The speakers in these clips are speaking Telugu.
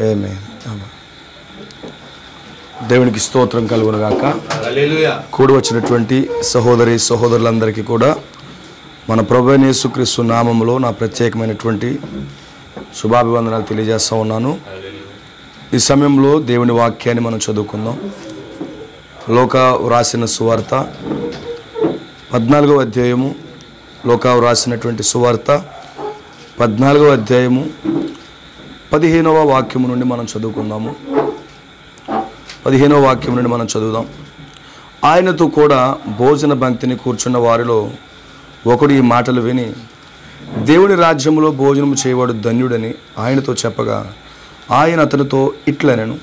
ఆమేన్. దేవునికి స్తోత్రం కలుగును గాక. కూడి వచ్చినటువంటి సహోదరి సహోదరులందరికీ కూడా మన ప్రభువైన యేసుక్రీస్తు నామములో నా ప్రత్యేకమైనటువంటి శుభాభివందనాలు తెలియజేస్తూ ఉన్నాను. ఈ సమయంలో దేవుని వాక్యాన్ని మనం చదువుకుందాం. లూకా వ్రాసిన సువార్త 14వ అధ్యాయము. లూకా వ్రాసినటువంటి సువార్త 14వ అధ్యాయము 15వ వాక్యము నుండి మనం చదువుకుందాము. 15వ వాక్యం నుండి మనం చదువుదాం. ఆయనతో కూడా భోజన పంక్తిని కూర్చున్న వారిలో ఒకడు ఈ మాటలు విని, దేవుని రాజ్యములో భోజనము చేయవాడు ధన్యుడని ఆయనతో చెప్పగా, ఆయన అతనితో ఇట్లనెను,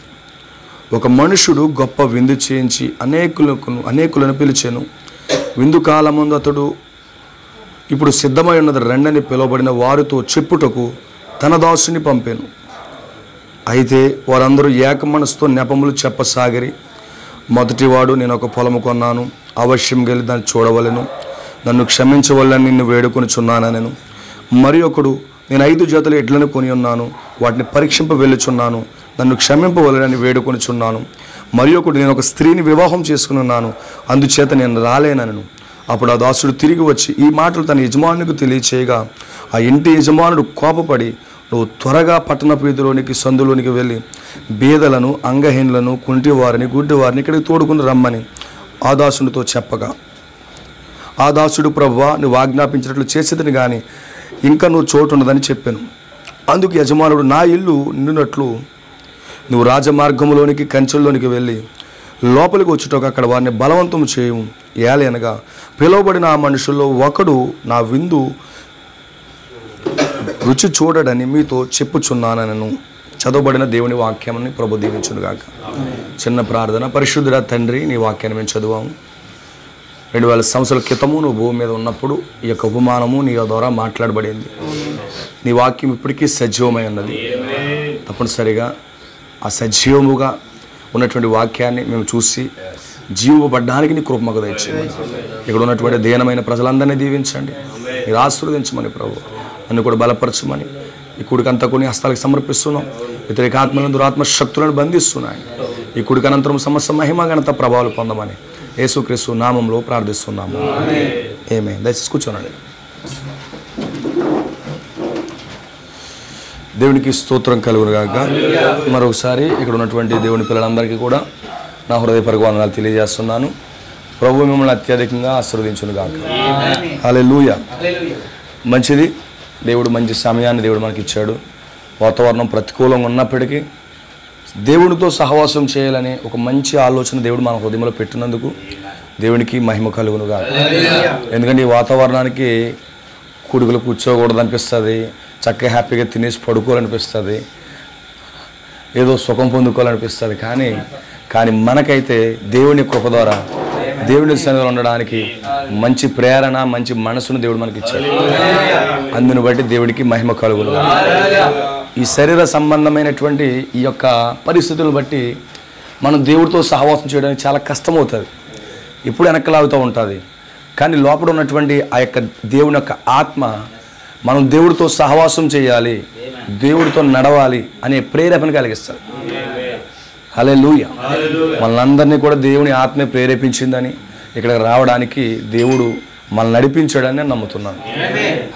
ఒక మనుషుడు గొప్ప విందు చేయించి అనేకులను పిలిచెను. విందు కాలమందు అతడు ఇప్పుడు సిద్ధమై ఉన్నది రండని పిలువబడిన వారితో చెప్పుటకు తన దాసుని పంపాను. అయితే వారందరూ ఏక మనసుతో నెపములు చెప్పసాగిరి. మొదటివాడు, నేను ఒక పొలము కొన్నాను, అవశ్యం గెలి దాన్ని చూడవలెను, నన్ను క్షమించవలని నిన్ను వేడుకొనిచున్నానెను. మరి ఒకడు, నేను 5 జతలు ఎడ్లను కొని ఉన్నాను, వాటిని పరీక్షింప వెళ్ళుచున్నాను, నన్ను క్షమింపవలనని వేడుకొనిచున్నాను. మరి ఒకడు, నేను ఒక స్త్రీని వివాహం చేసుకుని ఉన్నాను, అందుచేత నేను రాలేనను. అప్పుడు ఆ దాసుడు తిరిగి వచ్చి ఈ మాటలు తన యజమానునికి తెలియచేయగా, ఆ ఇంటి యజమానుడు కోపపడి, నువ్వు త్వరగా పట్టణపు వీధిలోనికి సందులోనికి వెళ్ళి బీదలను, అంగహీనులను, కుంటివారిని, గుడ్డివారిని ఇక్కడికి తోడుకుని రమ్మని ఆ దాసుడితో చెప్పగా, ఆ దాసుడు, ప్రభువా, నువ్వు ఆజ్ఞాపించినట్లు చేసేదని కానీ ఇంకా నువ్వు చోటు ఉండదని చెప్పాను. అందుకు యజమానుడు, నా ఇల్లు నిండునట్లు నువ్వు రాజమార్గంలోనికి కంచెల్లోనికి వెళ్ళి లోపలికి వచ్చుటకు అక్కడ వారిని బలవంతం చేయము. ఏలనగా పిలువబడిన ఆ మనుషుల్లో ఒకడు నా విందు రుచి చూడడని మీతో చెప్పుచున్నానను. చదవబడిన దేవుని వాక్యాన్ని ప్రభు దీవించునుగాక. చిన్న ప్రార్థన. పరిశుద్ధుడా తండ్రి, నీ వాక్యాన్ని మేము చదివాము. 2000 సంవత్సరాల క్రితము నువ్వు భూమి మీద ఉన్నప్పుడు ఈ యొక్క ఉపమానము నీ ద్వారా మాట్లాడబడింది. నీ వాక్యం ఇప్పటికీ సజీవమై ఉన్నది. తప్పనిసరిగా ఆ సజీవముగా ఉన్నటువంటి వాక్యాన్ని మేము చూసి జీవపడ్డానికి నీ కృప మాకు దయచేయండి. ఇక్కడ ఉన్నటువంటి దీనమైన ప్రజలందరినీ దీవించండి, మీరు ఆశీర్వదించమని ప్రభు. నన్ను కూడా బలపరచమని ఈ కుడికి అంతా కొన్ని హస్తాలకు సమర్పిస్తున్నాం. వ్యతిరేక ఆత్మలను, దురాత్మ శక్తులను బంధిస్తున్నాయి. ఈ కుడికి అనంతరం సమస్త మహిమ ఘనత ప్రభావాలు పొందమని యేసుక్రీస్తు నామంలో ప్రార్థిస్తున్నాము. ఆమేన్. దయచేసి కూర్చోనండి. దేవునికి స్తోత్రం కలుగును గాక. మరొకసారి ఇక్కడ ఉన్నటువంటి దేవుని పిల్లలందరికీ కూడా నా హృదయపూర్వక వందనాలు తెలియజేస్తున్నాను. ప్రభు మిమ్మల్ని అత్యధికంగా ఆశీర్వదించును గాక. హల్లెలూయా. మంచిది. దేవుడు మంచి సమయాన్ని దేవుడు మనకి ఇచ్చాడు. వాతావరణం ప్రతికూలంగా ఉన్నప్పటికీ దేవుడితో సహవాసం చేయాలనే ఒక మంచి ఆలోచన దేవుడు మన హృదయంలో పెట్టినందుకు దేవునికి మహిమ కలుగును గాక. ఎందుకంటే ఈ వాతావరణానికి కూడుకులు కూర్చోకూడదు అనిపిస్తుంది, చక్కగా హ్యాపీగా తినేసి పడుకోవాలనిపిస్తుంది, ఏదో సుఖం పొందుకోవాలనిపిస్తుంది. కానీ మనకైతే దేవుని కృప ద్వారా దేవుని సన్నిధిలో ఉండడానికి మంచి ప్రేరణ, మంచి మనసును దేవుడు మనకి ఇచ్చాడు. అందుని బట్టి దేవుడికి మహిమ కలుగును. ఈ శరీర సంబంధమైనటువంటి ఈ యొక్క పరిస్థితులను బట్టి మనం దేవుడితో సహవాసం చేయడానికి చాలా కష్టమవుతుంది, ఇప్పుడు వెనక్కలాగుతూ ఉంటుంది. కానీ లోపల ఉన్నటువంటి ఆ యొక్క దేవుని యొక్క ఆత్మ మనం దేవుడితో సహవాసం చేయాలి, దేవుడితో నడవాలి అనే ప్రేరేపణ కలిగిస్తుంది. హల్లెలూయా. మనందరినీ కూడా దేవుని ఆత్మే ప్రేరేపించిందని ఇక్కడికి రావడానికి దేవుడు మనల్ని నడిపించాడని నేను నమ్ముతున్నాను.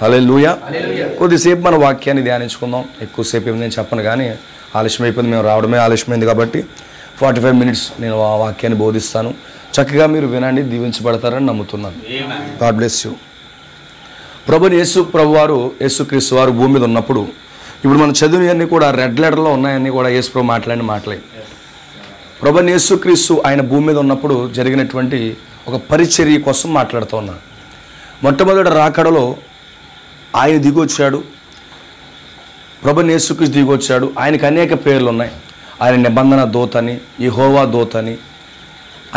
హల్లెలూయా. కొద్దిసేపు మన వాక్యాన్ని ధ్యానించుకుందాం. ఎక్కువసేపు నేను చెప్పను, కానీ ఆలస్యం అయిపోయింది, మేము రావడమే ఆలస్యమైంది కాబట్టి 45 మినిట్స్ నేను ఆ వాక్యాన్ని బోధిస్తాను. చక్కగా మీరు వినండి, దీవించబడతారని నమ్ముతున్నాను. God bless you. ప్రభు వారు యేసుక్రీస్తు వారు భూమి మీద ఉన్నప్పుడు ఇప్పుడు మనం చదివినవన్నీ కూడా రెడ్ లెటర్లో ఉన్నాయన్నీ కూడా యేసు ప్రభు మాట్లాడిన మాటలే. ప్రభువైన యేసుక్రీస్తు ఆయన భూమి మీద ఉన్నప్పుడు జరిగినటువంటి ఒక పరిచర్య కోసం మాట్లాడుతూ ఉన్నాను. మొట్టమొదటి రాకడలో ఆయన దిగొచ్చాడు, ప్రభువైన యేసుక్రీస్తు దిగొచ్చాడు. ఆయనకు అనేక పేర్లు ఉన్నాయి. ఆయన నిబంధన దూతని, యెహోవా దూతని,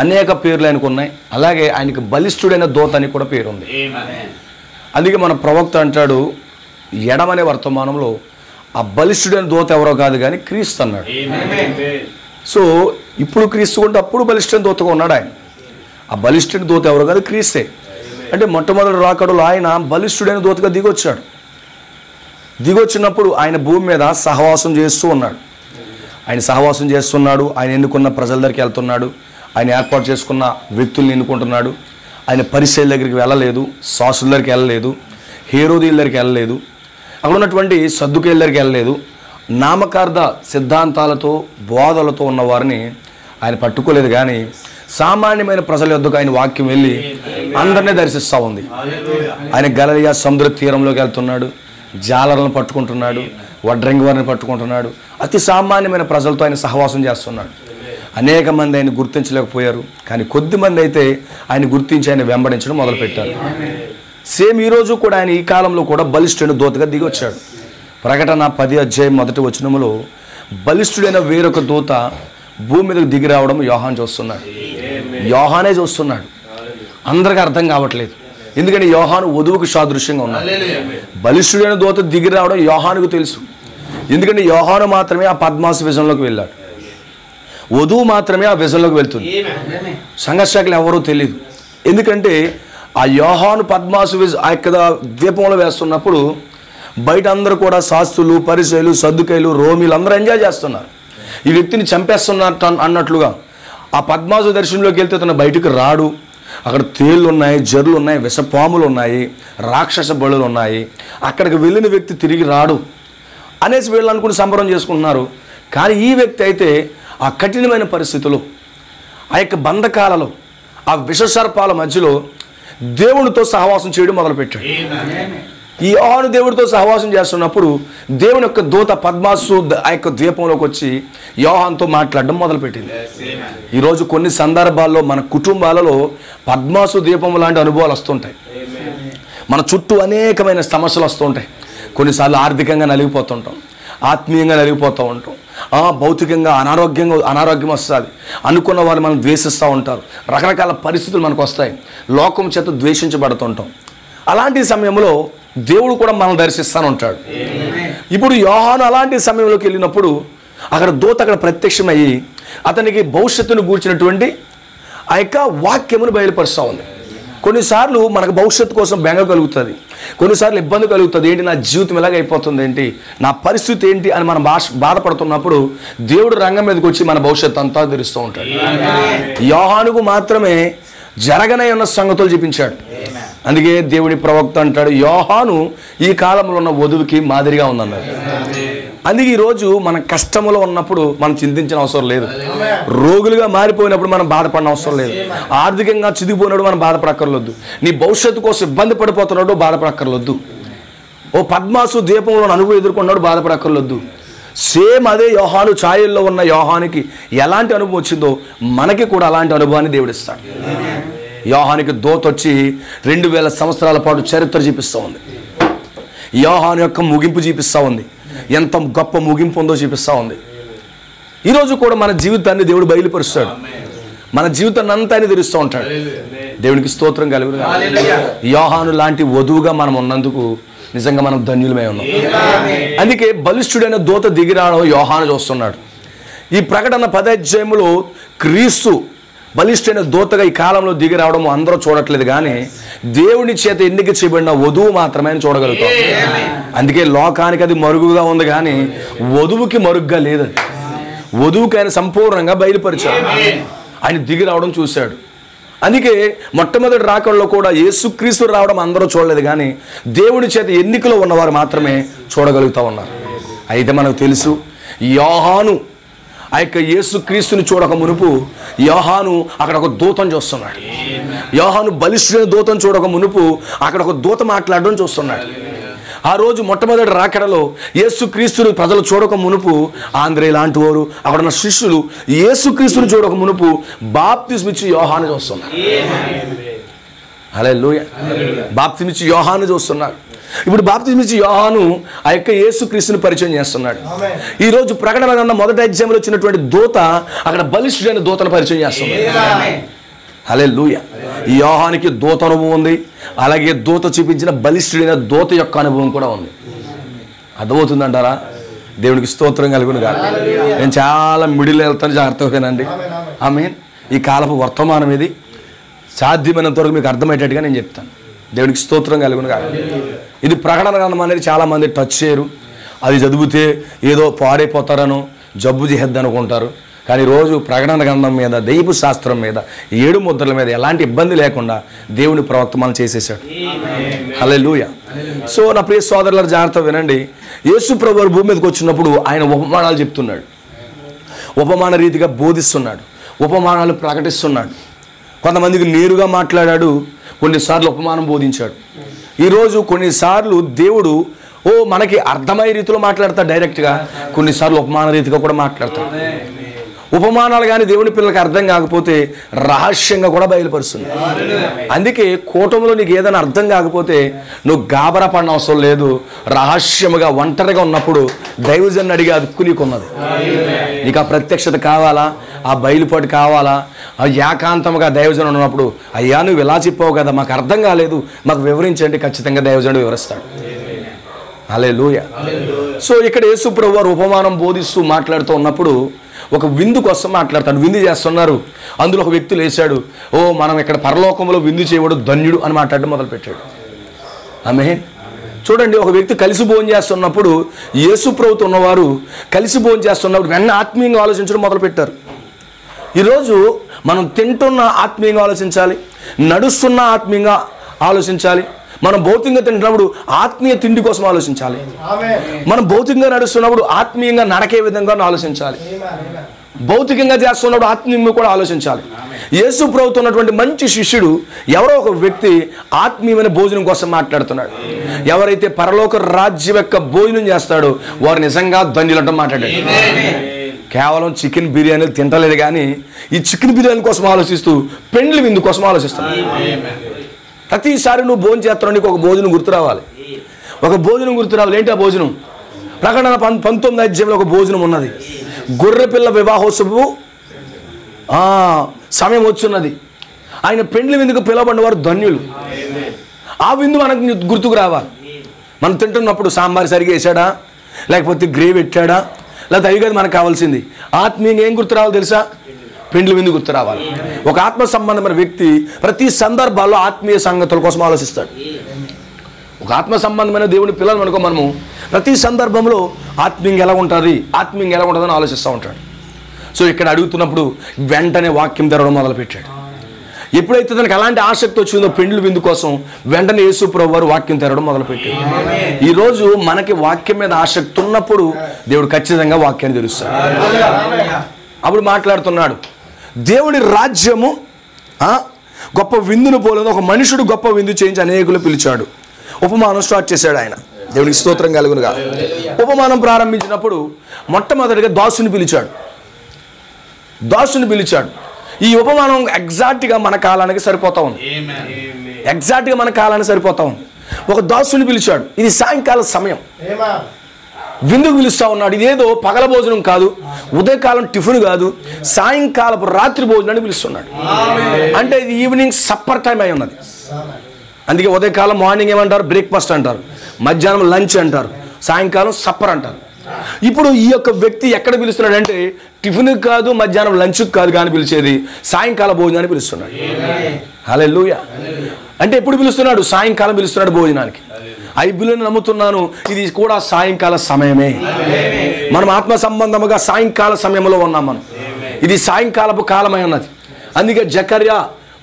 అనేక పేర్లు ఆయనకు ఉన్నాయి. అలాగే ఆయనకు బలిష్ఠుడైన దూత అని కూడా పేరు ఉంది. అందుకే మన ప్రవక్త అంటాడు, ఎడమనే వర్తమానంలో ఆ బలిష్ఠుడైన దూత ఎవరో కాదు కానీ క్రీస్తు అన్నాడు. సో ఇప్పుడు క్రీస్తు ఉంటే అప్పుడు బలిష్ఠుడైన దూతగా ఉన్నాడు ఆయన. ఆ బలిష్ఠుడైన దూత ఎవరో కాదు, క్రీస్తే. అంటే మొట్టమొదటి రాకడలో ఆయన బలిష్ఠుడైన దూతగా దిగొచ్చాడు. దిగొచ్చినప్పుడు ఆయన భూమి మీద సహవాసం చేస్తూ ఉన్నాడు. ఆయన సహవాసం చేస్తున్నాడు, ఆయన ఎన్నుకున్న ప్రజల దగ్గరికి వెళ్తున్నాడు, ఆయన ఏర్పాటు చేసుకున్న వ్యక్తుల్ని ఎన్నుకుంటున్నాడు. ఆయన పరిసయ్యుల దగ్గరికి వెళ్ళలేదు, శాస్త్రుల దగ్గరికి వెళ్ళలేదు, హేరోదీయుల దగ్గరికి వెళ్ళలేదు, అక్కడ ఉన్నటువంటి సద్దుకేయుల దగ్గరికి వెళ్ళలేదు. నామకార్థ సిద్ధాంతాలతో బోధలతో ఉన్నవారిని ఆయన పట్టుకోలేదు. కానీ సామాన్యమైన ప్రజల యొద్దకు ఆయన వాక్యం వెళ్ళి అందరినీ దర్శిస్తూ ఉంది. ఆయన గలిలయ సముద్ర తీరంలోకి వెళ్తున్నాడు, జాలర్లను పట్టుకుంటున్నాడు, వడ్రంగి వారిని పట్టుకుంటున్నాడు. అతి సామాన్యమైన ప్రజలతో ఆయన సహవాసం చేస్తున్నాడు. అనేక మంది ఆయన గుర్తించలేకపోయారు, కానీ కొద్ది మంది అయితే ఆయన గుర్తించి ఆయన వెంబడించడం మొదలుపెట్టారు. సేమ్ ఈరోజు కూడా ఆయన ఈ కాలంలో కూడా బలిష్ఠుడైన దూతగా దిగి వచ్చాడు. ప్రకటన 10:1 బలిష్ఠుడైన వేరొక దూత భూమి మీదకు దిగి రావడం యోహాను చూస్తున్నాడు. యోహానే చూస్తున్నాడు. అందరికీ అర్థం కావట్లేదు, ఎందుకంటే యోహాను వధువుకు సాదృశ్యంగా ఉన్నాడు. బలిష్ఠుడైన దూత దిగి రావడం యోహానుకు తెలుసు, ఎందుకంటే యోహాను మాత్రమే ఆ పద్మాసు విజన్లోకి వెళ్ళాడు. వధువు మాత్రమే ఆ విజన్లోకి వెళ్తుంది. సంఘర్షకులు ఎవరూ తెలియదు, ఎందుకంటే ఆ యోహాను పద్మాసు ఆ యొక్క ద్వీపంలో వేస్తున్నప్పుడు బయట అందరూ కూడా శాస్త్రులు, పరిసయ్యులు, సద్దుకైలు, రోమీలు అందరూ ఎంజాయ్ చేస్తున్నారు. ఈ వ్యక్తిని చంపేస్తున్నట్టు అన్నట్లుగా ఆ పద్మాసు దర్శనంలోకి వెళ్తే తన బయటకు రాడు. అక్కడ తేళ్ళు ఉన్నాయి, జర్లు ఉన్నాయి, విషపాములు ఉన్నాయి, రాక్షస బలులు ఉన్నాయి. అక్కడికి వెళ్ళిన వ్యక్తి తిరిగి రాడు అనేసి వీళ్ళు అనుకుని సంబరం చేసుకుంటున్నారు. కానీ ఈ వ్యక్తి అయితే ఆ కఠినమైన పరిస్థితులు, ఆ యొక్క బంధకాలలో, ఆ విషసర్పాల మధ్యలో దేవునితో సహవాసం చేయడం మొదలుపెట్టాడు. ఈ యోహాను దేవుడితో సహవాసం చేస్తున్నప్పుడు దేవుని యొక్క దూత పద్మాసు ఆ యొక్క ద్వీపంలోకి వచ్చి యోహానుతో మాట్లాడడం మొదలుపెట్టింది. ఈరోజు కొన్ని సందర్భాల్లో మన కుటుంబాలలో పద్మాసు ద్వీపం లాంటి అనుభవాలు వస్తుంటాయి. మన చుట్టూ అనేకమైన సమస్యలు వస్తుంటాయి. కొన్నిసార్లు ఆర్థికంగా నలిగిపోతుంటాం, ఆత్మీయంగా నలిగిపోతూ ఉంటాం, భౌతికంగా అనారోగ్యం వస్తుంది. అనుకున్న వాళ్ళు మనం ద్వేషిస్తూ ఉంటారు. రకరకాల పరిస్థితులు మనకు వస్తాయి. లోకం చేత ద్వేషించబడుతుంటాం. అలాంటి సమయంలో దేవుడు కూడా మనం దర్శిస్తాను ఉంటాడు. ఇప్పుడు యోహాను అలాంటి సమయంలోకి వెళ్ళినప్పుడు అక్కడ దూత అక్కడ ప్రత్యక్షమయ్యి అతనికి భవిష్యత్తును గూర్చినటువంటి ఆ యొక్క వాక్యమును బయలుపరుస్తూ ఉంది. కొన్నిసార్లు మనకు భవిష్యత్తు కోసం బెంగ కలుగుతుంది, కొన్నిసార్లు ఇబ్బంది కలుగుతుంది. ఏంటి నా జీవితం ఎలాగైపోతుంది, ఏంటి నా పరిస్థితి ఏంటి అని మనం బాధపడుతున్నప్పుడు దేవుడు రంగం మీదకి వచ్చి మన భవిష్యత్తు అంతా తెరుస్తూ ఉంటాడు. యోహానుకు మాత్రమే జరగనే ఉన్న సంగతులు చూపించాడు. అందుకే దేవుని ప్రవక్త అంటాడు, యోహాను ఈ కాలంలో ఉన్న వధువుకి మాదిరిగా ఉందన్నాడు. అందుకే ఈరోజు మన కష్టంలో ఉన్నప్పుడు మనం చింతించిన అవసరం లేదు. రోగులుగా మారిపోయినప్పుడు మనం బాధపడిన అవసరం లేదు. ఆర్థికంగా చిదిగిపోయినప్పుడు మనం బాధపడక్కర్లేదు. నీ భవిష్యత్తు కోసం ఇబ్బంది పడిపోతున్నాడు, బాధపడక్కర్లేదు. ఓ పద్మాసు ద్వీపంలో అనుభవం ఎదుర్కొన్నాడు, బాధపడక్కర్లేదు. సేమ్ అదే యోహాను ఛాయల్లో ఉన్న యోహానికి ఎలాంటి అనుభవం వచ్చిందో మనకి కూడా అలాంటి అనుభవాన్ని దేవుడిస్తాడు. యోహానికి దూత వచ్చి 2000 సంవత్సరాల పాటు చరిత్ర చూపిస్తూ ఉంది. యోహాను యొక్క ముగింపు చూపిస్తూ ఉంది. ఎంత గొప్ప ముగింపు ఉందో చూపిస్తూ ఉంది. ఈరోజు కూడా మన జీవితాన్ని దేవుడు బయలుపరుస్తాడు. మన జీవితాన్ని అంతా ఆయన తెరుస్తూ ఉంటాడు. దేవునికి స్తోత్రం కలుగును. యోహాను లాంటి వధువుగా మనం ఉన్నందుకు నిజంగా మనం ధన్యులమై ఉన్నాం. అందుకే బలిష్ఠుడైన దూత దిగిరావడం యోహాను చూస్తున్నాడు. ఈ ప్రకటన 10 క్రీస్తు బలిష్ఠైన దూతగా ఈ కాలంలో దిగి రావడం అందరూ చూడట్లేదు, కానీ దేవుని చేత ఎన్నిక చేయబడిన వధువు మాత్రమే ఆయన చూడగలుగుతాం. అందుకే లోకానికి అది మరుగుగా ఉంది, కానీ వధువుకి మరుగుగా లేదు. వధువుకి ఆయన సంపూర్ణంగా బయలుపరిచాడు. ఆయన దిగి రావడం చూశాడు. అందుకే మొట్టమొదటి రాకడలో కూడా యేసుక్రీస్తు రావడం అందరూ చూడలేదు, కానీ దేవుని చేత ఎన్నికలో ఉన్నవారు మాత్రమే చూడగలుగుతూ ఉన్నారు. అయితే మనకు తెలుసు, యోహాను ఆ యొక్క యేసుక్రీస్తుని చూడక మునుపు యోహాను అక్కడ ఒక దూతను చూస్తున్నాడు. యోహాను బలిష్ఠుడైన దూతను చూడక మునుపు అక్కడ ఒక దూత మాట్లాడడం చూస్తున్నాడు. ఆ రోజు మొట్టమొదటి రాకడలో యేసుక్రీస్తుని ప్రజలు చూడక మునుపు ఆంధ్రే లాంటి వారు అక్కడ ఉన్న శిష్యులు యేసుక్రీస్తుని చూడక మునుపు బాప్తిస్మం ఇచ్చి యోహాను చూస్తున్నారు. హల్లెలూయా. బాప్తిస్మం ఇచ్చి యోహాను చూస్తున్నారు. ఇప్పుడు బాప్తిస్మం ఇచ్చి యోహాను ఆ యొక్క యేసుక్రీస్తుని పరిచయం చేస్తున్నాడు. ఈరోజు ప్రకటన గ్రంథం 1 వచ్చినటువంటి దూత అక్కడ బలిష్ఠుడైన దూతను పరిచయం చేస్తున్నాడు. హల్లెలూయా. ఈ యోహానికి దూత అనుభవం ఉంది, అలాగే దూత చూపించిన బలిష్ఠుడైన దూత యొక్క అనుభవం కూడా ఉంది. అర్థమవుతుందంటారా? దేవునికి స్తోత్రం కలుగును గాక. నేను చాలా మిడిల్ వెళ్తాను, జాగ్రత్తగానండి. ఆమేన్. ఈ కాలపు వర్తమానం ఇది సాధ్యమైనంత వరకు మీకు అర్థమయ్యేటట్టుగా నేను చెప్తాను. దేవునికి స్తోత్రం కలుగును గాక. ఇది ప్రకటన గ్రంథం అనేది చాలామంది టచ్ చేయరు. అది చదివితే ఏదో పాడైపోతారనో, జబ్బు చేద్దాం అనుకుంటారు. కానీ రోజు ప్రకటన గ్రంథం మీద, దైవ శాస్త్రం మీద, 7 ముద్రల మీద ఎలాంటి ఇబ్బంది లేకుండా దేవుని ప్రవర్తమానం చేసేసాడు. హల్లెలూయా. సో నా ప్రియ సోదరుల జాగ్రత్త వినండి. యేసు ప్రభువు భూమి మీదకి వచ్చినప్పుడు ఆయన ఉపమానాలు చెప్తున్నాడు, ఉపమాన రీతిగా బోధిస్తున్నాడు, ఉపమానాలు ప్రకటిస్తున్నాడు. కొంతమందికి నేరుగా మాట్లాడాడు, కొన్నిసార్లు ఉపమానం బోధించాడు. ఈరోజు కొన్నిసార్లు దేవుడు మనకి అర్థమయ్యే రీతిలో మాట్లాడతాడు డైరెక్ట్గా, కొన్నిసార్లు ఉపమాన రీతిగా కూడా మాట్లాడతాడు. ఉపమానాలు కానీ దేవుని పిల్లలకి అర్థం కాకపోతే రహస్యంగా కూడా బయలుపరుస్తుంది. అందుకే కూటమిలో నీకు ఏదైనా అర్థం కాకపోతే నువ్వు గాబరా పడిన అవసరం లేదు. రహస్యముగా ఒంటరిగా ఉన్నప్పుడు దైవజన్ని అడిగే హక్కు నీకున్నది. నీకు ఆ ప్రత్యక్షత కావాలా, ఆ బయలుపాటు కావాలా, ఆ ఏకాంతముగా దైవజనం ఉన్నప్పుడు, అయ్యా నువ్వు ఇలా చెప్పావు కదా, మాకు అర్థం కాలేదు, మాకు వివరించండి, ఖచ్చితంగా దైవజనుడు వివరిస్తాడు. హల్లెలూయా. సో ఇక్కడ యేసు ప్రభువు వారు ఉపమానం బోధిస్తూ మాట్లాడుతూ ఉన్నప్పుడు ఒక విందు కోసం మాట్లాడతాడు. విందు చేస్తున్నారు, అందులో ఒక వ్యక్తి లేచాడు, మనం ఇక్కడ పరలోకంలో విందు చేయడు ధన్యుడు అని మాట్లాడడం మొదలుపెట్టాడు. ఆమేన్. చూడండి, ఒక వ్యక్తి కలిసి భోజనం చేస్తున్నప్పుడు, యేసు ప్రభుతో ఉన్నవారు కలిసి భోజనం చేస్తున్నప్పుడు వెంటనే ఆత్మీయంగా ఆలోచించడం మొదలుపెట్టారు. ఈరోజు మనం తింటున్న ఆత్మీయంగా ఆలోచించాలి, నడుస్తున్న ఆత్మీయంగా ఆలోచించాలి. మనం భౌతికంగా తింటున్నప్పుడు ఆత్మీయ తిండి కోసం ఆలోచించాలి. మనం భౌతికంగా నడుస్తున్నప్పుడు ఆత్మీయంగా నడకే విధంగా ఆలోచించాలి. భౌతికంగా చేస్తున్నప్పుడు ఆత్మీయంగా కూడా ఆలోచించాలి. యేసు ప్రభువుతో ఉన్నటువంటి మంచి శిష్యుడు ఎవరో ఒక వ్యక్తి ఆత్మీయమైన భోజనం కోసం మాట్లాడుతున్నాడు. ఎవరైతే పరలోక రాజ్యం యొక్క భోజనం చేస్తాడో వారు నిజంగా ధన్యులంటూ మాట్లాడాడు. కేవలం చికెన్ బిర్యానీలు తింటలేదు కానీ ఈ చికెన్ బిర్యానీ కోసం ఆలోచిస్తూ పెండ్లి విందు కోసం ఆలోచిస్తున్నాడు. ప్రతిసారి నువ్వు భోజనం చేస్తున్నావు, నీకు ఒక భోజనం గుర్తు రావాలి. ఒక భోజనం గుర్తు రావాలి. ఏంటి ఆ భోజనం? ప్రకటన 19వ అధ్యాయంలో ఒక భోజనం ఉన్నది. గొర్రెపిల్ల వివాహోత్సవము సమయం వచ్చున్నది. ఆయన పెండ్లి విందుకు పిలవబడిన వారు ధన్యులు. ఆ విందు మనకు గుర్తుకు రావాలి. మనం తింటున్నప్పుడు సాంబార్ సరిగా వేసాడా, లేకపోతే గ్రేవీ పెట్టాడా, లేకపోతే అవి కాదు మనకు కావాల్సింది. ఆత్మీయంగా ఏం గుర్తు రావాలి తెలుసా? పెండ్లి విందు గుర్తు రావాలి. ఒక ఆత్మ సంబంధమైన వ్యక్తి ప్రతి సందర్భాల్లో ఆత్మీయ సంగతుల కోసం ఆలోచిస్తాడు. ఒక ఆత్మ సంబంధమైన దేవుని పిల్లలు అనుకో, మనము ప్రతి సందర్భంలో ఆత్మీయంగా ఎలా ఉంటుంది, ఆత్మీయంగా ఎలా ఉంటుందని ఆలోచిస్తూ ఉంటాడు. సో ఇక్కడ అడుగుతున్నప్పుడు వెంటనే వాక్యం తెరవడం మొదలుపెట్టాడు. ఎప్పుడైతే తనకు అలాంటి ఆసక్తి వచ్చిందో పెండ్లి విందు కోసం, వెంటనే యేసు ప్రభువు వారు వాక్యం తెరవడం మొదలుపెట్టాడు. ఈరోజు మనకి వాక్యం మీద ఆసక్తి ఉన్నప్పుడు దేవుడు ఖచ్చితంగా వాక్యాన్ని తెరుస్తాడు. అప్పుడు మాట్లాడుతున్నాడు, దేవుడి రాజ్యము గొప్ప విందును పోలేదు. ఒక మనుషుడు గొప్ప విందు చేయించి అనేకులు పిలిచాడు. ఉపమానం స్టార్ట్ చేశాడు ఆయన. దేవునికి స్తోత్రం కలుగునుగా. ఉపమానం ప్రారంభించినప్పుడు మొట్టమొదటిగా దాసుని పిలిచాడు. ఈ ఉపమానం ఎగ్జాక్ట్గా మన కాలానికి సరిపోతా ఉంది. ఎగ్జాక్ట్గా మన కాలానికి సరిపోతా ఉంది. ఒక దాసుని పిలిచాడు. ఇది సాయంకాల సమయం, విందుకు పిలుస్తూ ఉన్నాడు. ఇదేదో పగల భోజనం కాదు, ఉదయకాలం టిఫిన్ కాదు, సాయంకాలపు రాత్రి భోజనాన్ని పిలుస్తున్నాడు. అంటే ఇది ఈవినింగ్ సప్పర్ టైం అయి ఉన్నది. అందుకే ఉదయకాలం మార్నింగ్ ఏమంటారు, బ్రేక్ఫాస్ట్ అంటారు, మధ్యాహ్నం లంచ్ అంటారు, సాయంకాలం సప్పర్ అంటారు. ఇప్పుడు ఈ యొక్క వ్యక్తి ఎక్కడ పిలుస్తున్నాడు అంటే టిఫిన్కి కాదు, మధ్యాహ్నం లంచ్కి కాదు, కానీ పిలిచేది సాయంకాల భోజనాన్ని పిలుస్తున్నాడు. హల్లెలూయా. అంటే ఎప్పుడు పిలుస్తున్నాడు? సాయంకాలం పిలుస్తున్నాడు భోజనానికి. బైబిల్ని నమ్ముతున్నాను, ఇది కూడా సాయంకాల సమయమే. మనం ఆత్మ సంబంధముగా సాయంకాల సమయంలో ఉన్నాం. మనం ఇది సాయంకాలపు కాలమై ఉన్నది. అందుకే జకర్యా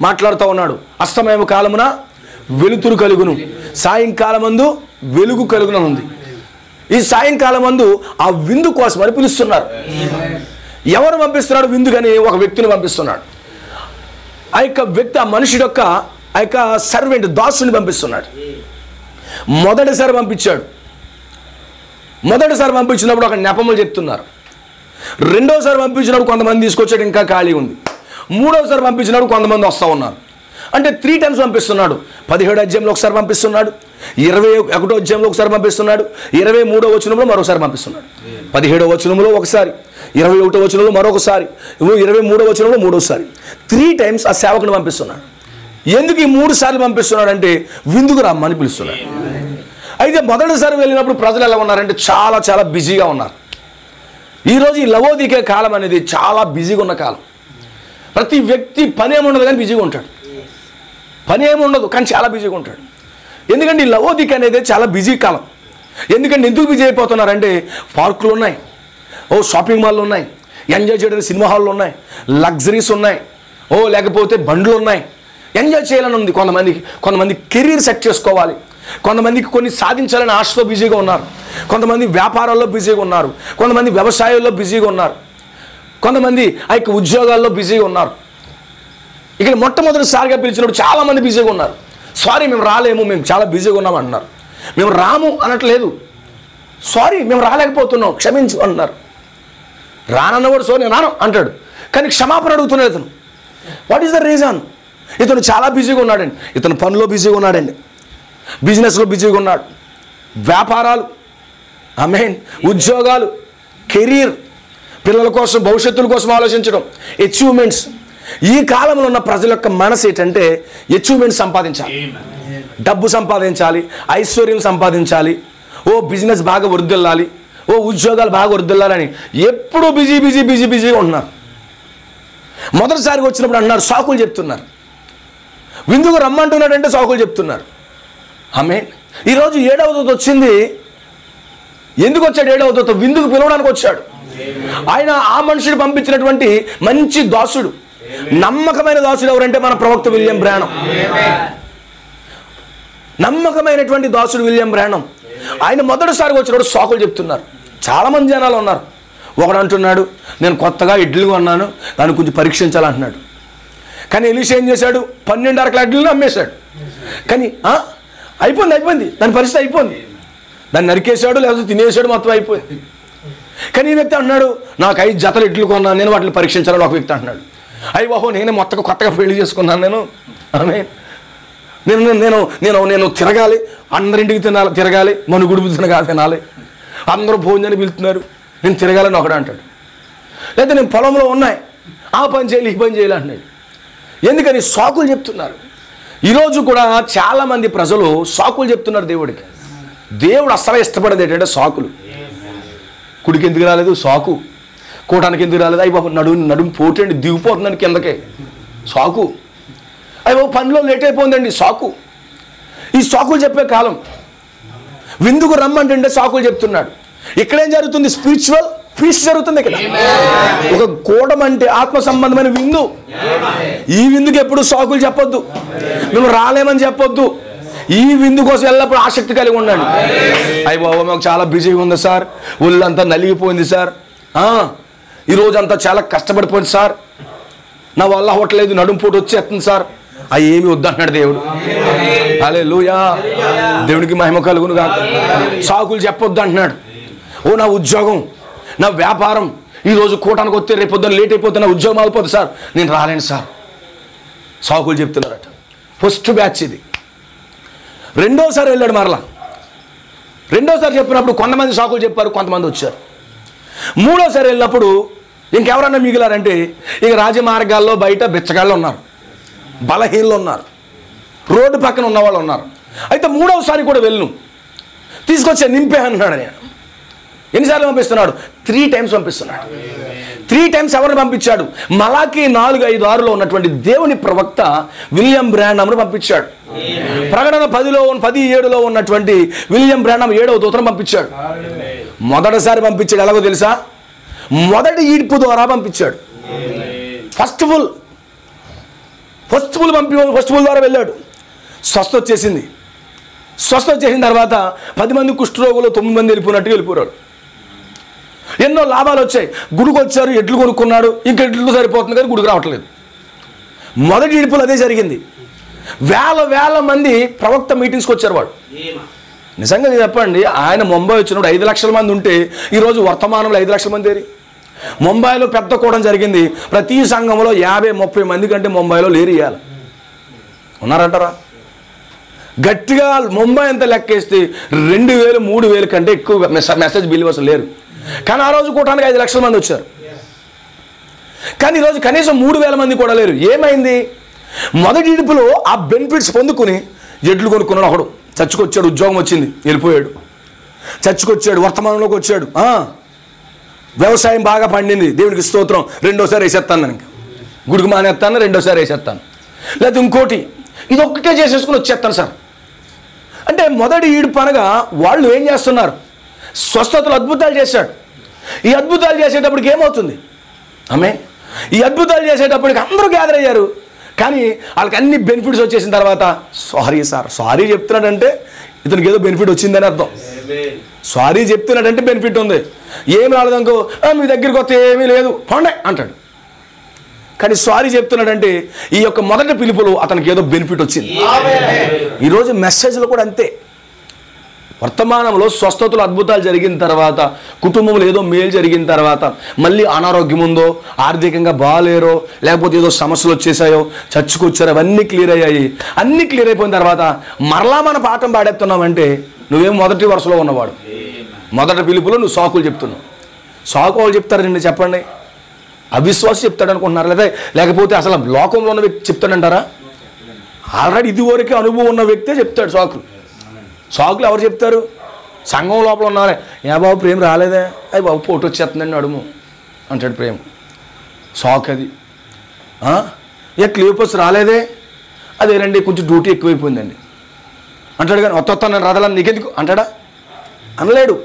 మాట్లాడుతూ ఉన్నాడు, అస్తమయము కాలమున వెలుతురు కలుగును, సాయంకాలమందు వెలుగు కలుగున ఉంది. ఈ సాయంకాలమందు ఆ విందు కోసం అని పిలుస్తున్నారు. ఎవరు పంపిస్తున్నాడు విందు? కానీ ఒక వ్యక్తిని పంపిస్తున్నాడు. ఆ యొక్క వ్యక్తి, ఆ మనుషుడు యొక్క ఆ యొక్క సర్వెంట్, దాసుని పంపిస్తున్నాడు. మొదటిసారి పంపించినప్పుడు ఒక నెపములు చెప్తున్నారు. రెండోసారి పంపించినప్పుడు కొంతమంది తీసుకొచ్చాడు, ఇంకా ఖాళీ ఉంది. మూడోసారి పంపించినప్పుడు కొంతమంది వస్తూ ఉన్నారు. అంటే 3 times పంపిస్తున్నాడు. 17వ అధ్యాయంలో ఒకసారి పంపిస్తున్నాడు, 21వ అధ్యాయంలో ఒకసారి పంపిస్తున్నాడు, 23వ వచనంలో మరోసారి పంపిస్తున్నాడు, 17వ వచనంలో ఒకసారి, 21వ వచనంలో మరొకసారి, 23వ వచనంలో మూడోసారి. 3 times ఆ సేవకుని పంపిస్తున్నాడు. ఎందుకు ఈ 3 సార్లు పంపిస్తున్నాడు అంటే విందుకు రమ్మని పిలుస్తున్నాడు. అయితే మొదటిసారి వెళ్ళినప్పుడు ప్రజలు ఎలా ఉన్నారంటే చాలా చాలా బిజీగా ఉన్నారు. ఈరోజు ఈ లవోదికే కాలం అనేది చాలా బిజీగా ఉన్న కాలం. ప్రతి వ్యక్తి పని ఏముండదు కానీ బిజీగా ఉంటాడు. పని ఏముండదు కానీ చాలా బిజీగా ఉంటాడు. ఎందుకంటే ఈ లవోదిక అనేది చాలా బిజీ కాలం. ఎందుకంటే ఎందుకు బిజీ అయిపోతున్నారంటే పార్కులు ఉన్నాయి, షాపింగ్ మాల్లు ఉన్నాయి, ఎంజాయ్ చేయడానికి సినిమా హాళ్ళు ఉన్నాయి, లగ్జరీస్ ఉన్నాయి, లేకపోతే బండ్లు ఉన్నాయి. ఎంజాయ్ చేయాలని ఉంది కొంతమంది కెరీర్ సెట్ చేసుకోవాలి, కొంతమందికి కొన్ని సాధించాలని ఆశతో బిజీగా ఉన్నారు, కొంతమంది వ్యాపారాల్లో బిజీగా ఉన్నారు, కొంతమంది వ్యవసాయాల్లో బిజీగా ఉన్నారు, కొంతమంది ఆ యొక్క ఉద్యోగాల్లో బిజీగా ఉన్నారు. ఇక్కడ మొట్టమొదటిసారిగా పిలిచినప్పుడు చాలామంది బిజీగా ఉన్నారు. సారీ మేము రాలేము, మేము చాలా బిజీగా ఉన్నాం అంటున్నారు. మేము రాము అనట్లేదు, సారీ మేము రాలేకపోతున్నాం క్షమించు అంటున్నారు. రానన్నవాడు సో నేను రాను అంటాడు, కానీ క్షమాపణ అడుగుతున్నాడు ఇతను. What is the reason? ఇతను చాలా బిజీగా ఉన్నాడండి, ఇతను పనిలో బిజీగా ఉన్నాడండి, బిజినెస్లో బిజీగా ఉన్నాడు, వ్యాపారాలు, ఆమేన్, ఉద్యోగాలు, కెరీర్, పిల్లల కోసం భవిష్యత్తుల కోసం ఆలోచించడం, అచీవ్మెంట్స్. ఈ కాలంలో ఉన్న ప్రజల యొక్క మనసు ఏంటంటే అచీవ్మెంట్స్ సంపాదించాలి, డబ్బు సంపాదించాలి, ఐశ్వర్యం సంపాదించాలి, బిజినెస్ బాగా వృద్ధిల్లాలి, ఉద్యోగాలు బాగా వృద్ధిల్లాలని ఎప్పుడూ బిజీగా ఉన్నారు. మొదటిసారిగా వచ్చినప్పుడు అన్నారు సాకులు చెప్తున్నారు, విందుకు రమ్మంటున్నాడంటే సాకులు చెప్తున్నారు. ఆమేన్. ఈరోజు 7వ దూత వచ్చింది. ఎందుకు వచ్చాడు 7వ దూత? విందుకు పిలవడానికి వచ్చాడు. ఆయన ఆ మనుషుడు పంపించినటువంటి మంచి దాసుడు, నమ్మకమైన దాసుడు ఎవరంటే మన ప్రవక్త విలియం బ్రానమ్. నమ్మకమైనటువంటి దాసుడు విలియం బ్రానమ్. ఆయన మొదటిసారిగా వచ్చినప్పుడు సాకులు చెప్తున్నారు. చాలామంది జనాలు ఉన్నారు. ఒకడు అంటున్నాడు నేను కొత్తగా ఇడ్లీ కొన్నాను, దాన్ని కొంచెం పరీక్షించాలంటున్నాడు. కానీ ఎలీషా ఏం చేశాడు? 12 అరకల ఇడ్లీని అమ్మేశాడు. కానీ అయిపోయింది, దాని పరిస్థితి అయిపోయింది, దాన్ని నరికేశాడు లేకపోతే తినేసాడు, మొత్తం అయిపోయింది. కానీ ఈ వ్యక్తి అంటున్నాడు నాకు 5 జతలు ఇడ్లు కొన్నాను, నేను వాటిని పరీక్షించాలని ఒక వ్యక్తి అంటున్నాడు. నేనే కొత్తగా పెళ్లి చేసుకున్నాను, నేను తిరగాలి, అందరింటికి తిరగాలి, మనుగుడు తినాలి, అందరూ భోజనాన్ని పిలుతున్నారు, నేను తిరగాలని ఒకడు అంటాడు. లేదా నేను పొలంలో ఉన్నాయి, ఆ పని చేయాలి ఈ పని చేయాలి అంటున్నాడు. ఎందుకని? సాకులు చెప్తున్నారు. ఈరోజు కూడా చాలామంది ప్రజలు సాకులు చెప్తున్నారు దేవుడికి. దేవుడు అస్సలు ఇష్టపడేది ఏంటంటే సాకులు. కుడికి ఎందుకు రాలేదు? సాకు. కూటానికి ఎందుకు రాలేదు? బాబు నడుము పోటండి, దిగిపోతుందండి కిందకే, సాకు. బాబు పనిలో లేట్ అయిపోయిందండి, సాకు. ఈ సాకులు చెప్పే కాలం. విందుకు రమ్మంటే సాకులు చెప్తున్నాడు. ఇక్కడేం జరుగుతుంది? స్పిరిచువల్ ఫీస్ట్ జరుగుతుంది. ఇక్కడ ఒక కూడం అంటే ఆత్మ సంబంధమైన విందు. ఈ విందుకి ఎప్పుడు సాకులు చెప్పొద్దు, మేము రాలేమని చెప్పొద్దు. ఈ విందు కోసం ఎల్లప్పుడూ ఆసక్తి కలిగి ఉండండి. బాబు మాకు చాలా బిజీగా ఉంది సార్, ఒళ్ళంతా నలిగిపోయింది సార్, ఈరోజు అంతా చాలా కష్టపడిపోయింది సార్, నా వల్ల అవ్వట్లేదు, నడుంపోటు వచ్చేస్తుంది సార్. ఏమి వద్దంటున్నాడు దేవుడు. హల్లెలూయా, దేవునికి మహిమ కలుగును గాక. సాకులు చెప్పొద్దు అంటున్నాడు. నా ఉద్యోగం, నా వ్యాపారం, ఈరోజు కూటానికి వస్తే రేపు పొద్దున్న లేట్ అయిపోతే నా ఉద్యోగం అయిపోతుంది సార్, నేను రాలేను సార్. సాకులు చెప్తున్నారట. ఫస్ట్ బ్యాచ్ ఇది. రెండోసారి వెళ్ళాడు మరలా. రెండోసారి చెప్పినప్పుడు కొంతమంది సాకులు చెప్పారు, కొంతమంది వచ్చారు. మూడోసారి వెళ్ళినప్పుడు ఇంకెవరన్నా మిగిలారంటే ఇక రాజమార్గాల్లో బయట బిచ్చగాళ్ళు ఉన్నారు, బలహీనలు ఉన్నారు, రోడ్డు పక్కన ఉన్నవాళ్ళు ఉన్నారు. అయితే మూడవసారి కూడా వెళ్ళను, తీసుకొచ్చే నింపే అన్నాడు. నేను ఎన్నిసార్లు పంపిస్తున్నాడు? 3 times పంపిస్తున్నాడు. 3 times ఎవరిని పంపించాడు? మలాకి 4:5-6లో ఉన్నటువంటి దేవుని ప్రవక్త విలియం బ్రానమ్ను పంపించాడు. ప్రకటన 10:7లో ఉన్నటువంటి విలియం బ్రానమ్ 7వ దూతను పంపించాడు. మొదటిసారి పంపించాడు ఎలాగో తెలుసా? మొదటి ఈడ్పు ద్వారా పంపించాడు. ఫస్ట్ ఫుల్ ద్వారా వెళ్ళాడు. స్వస్థ వచ్చేసింది. స్వస్థ వచ్చేసిన తర్వాత 10 మంది కుష్ఠరోగులు 9 మంది వెళ్ళిపోయినట్టుగా వెళ్ళిపోయాడు. ఎన్నో లాభాలు వచ్చాయి. గుడికి వచ్చారు, ఎడ్లు కొనుక్కున్నాడు, ఇంకా ఎడ్లు సరిపోతుంది కానీ గుడికి రావట్లేదు. మొదటి ఈడ్పులు అదే జరిగింది. వేల మంది ప్రవక్త మీటింగ్స్కి వచ్చారు. వాడు నిజంగా చెప్పండి, ఆయన ముంబై వచ్చినప్పుడు 5 లక్షల మంది ఉంటే ఈరోజు వర్తమానంలో 5 లక్షల మంది ఏరి. ముంబైలో పెద్ద కూడం జరిగింది. ప్రతి సంఘంలో 50-30 మంది కంటే ముంబైలో లేరు. ఇవ్వాలి ఉన్నారంటారా? గట్టిగా ముంబై అంతా లెక్కేస్తే 2000-3000 కంటే ఎక్కువ మెసేజ్ బిలీవర్స్ లేరు. కానీ ఆ రోజు కూటానికి 5 లక్షల మంది వచ్చారు. కానీ ఈరోజు కనీసం 3000 మంది కూడా లేరు. ఏమైంది? మొదటి ఇడుపులో ఆ బెనిఫిట్స్ పొందుకుని ఎడ్లు కొనుక్కున్నాడు. ఒకడు చచ్చుకొచ్చాడు, ఉద్యోగం వచ్చింది, వెళ్ళిపోయాడు. చచ్చుకొచ్చాడు, వర్తమానంలోకి వచ్చాడు, వ్యవసాయం బాగా పండింది, దేవునికి స్తోత్రం, రెండోసారి వేసేస్తాను, దానికి గుడికి మానేస్తాను, రెండోసారి వేసేస్తాను, లేదా ఇంకోటి, ఇది ఒక్కటే చేసేసుకుని వచ్చేస్తాను సార్ అంటే మొదటి ఈడుపు అనగా వాళ్ళు ఏం చేస్తున్నారు? స్వస్థతలు అద్భుతాలు చేశాడు. ఈ అద్భుతాలు చేసేటప్పటికి ఏమవుతుంది? ఆమె ఈ అద్భుతాలు చేసేటప్పటికి అందరూ గ్యాదర్ అయ్యారు, కానీ వాళ్ళకి అన్ని బెనిఫిట్స్ వచ్చేసిన తర్వాత సారీ సార్, సారీ చెప్తున్నాడంటే ఇతనికి ఏదో బెనిఫిట్ వచ్చిందని అర్థం. సారీ చెప్తున్నాడంటే బెనిఫిట్ ఉంది. ఏం రాలేదనుకో, మీ దగ్గరికి వస్తే ఏమీ లేదు పోండే అంటాడు. కానీ సారీ చెప్తున్నాడంటే ఈ యొక్క మొదటి పిలుపులో అతనికి ఏదో బెనిఫిట్ వచ్చింది. ఈరోజు మెసేజ్లో కూడా అంతే. వర్తమానంలో స్వస్థతలు అద్భుతాలు జరిగిన తర్వాత, కుటుంబంలో ఏదో మేలు జరిగిన తర్వాత, మళ్ళీ అనారోగ్యం ఉందో, ఆర్థికంగా బాగాలేరో, లేకపోతే ఏదో సమస్యలు వచ్చేసాయో, చచ్చుకొచ్చారో, అవన్నీ క్లియర్ అయ్యాయి. అన్నీ క్లియర్ అయిపోయిన తర్వాత మరలా మన పాఠం పాడేస్తున్నామంటే నువ్వేం మొదటి వరుసలో ఉన్నవాడు. మొదటి పిలుపులో నువ్వు సాకులు చెప్తున్నావు. సాకు వాళ్ళు చెప్తారు నిన్ను చెప్పండి? అవిశ్వాసం చెప్తాడు అనుకుంటున్నారు, లేకపోతే అసలు లోకంలో ఉన్న వ్యక్తి చెప్తాడంటారా? ఆల్రెడీ ఇదివరకే అనుభవం ఉన్న వ్యక్తే చెప్తాడు సాకులు. సాకులు ఎవరు చెప్తారు? సంఘం లోపల ఉన్నారే, ఏ బాబు ప్రేమ రాలేదే, అయ్యి బాబు పోటీ వచ్చేస్తుందండి అడుము అంటాడు ప్రేమ. సాకు అది. ఏ క్లియోపస్ రాలేదే, అదేనండి కొంచెం డ్యూటీ ఎక్కువైపోయిందండి అంటాడు. కానీ వస్తాను నేను రాదాలని నీకెందుకు అంటాడా? అనలేడు.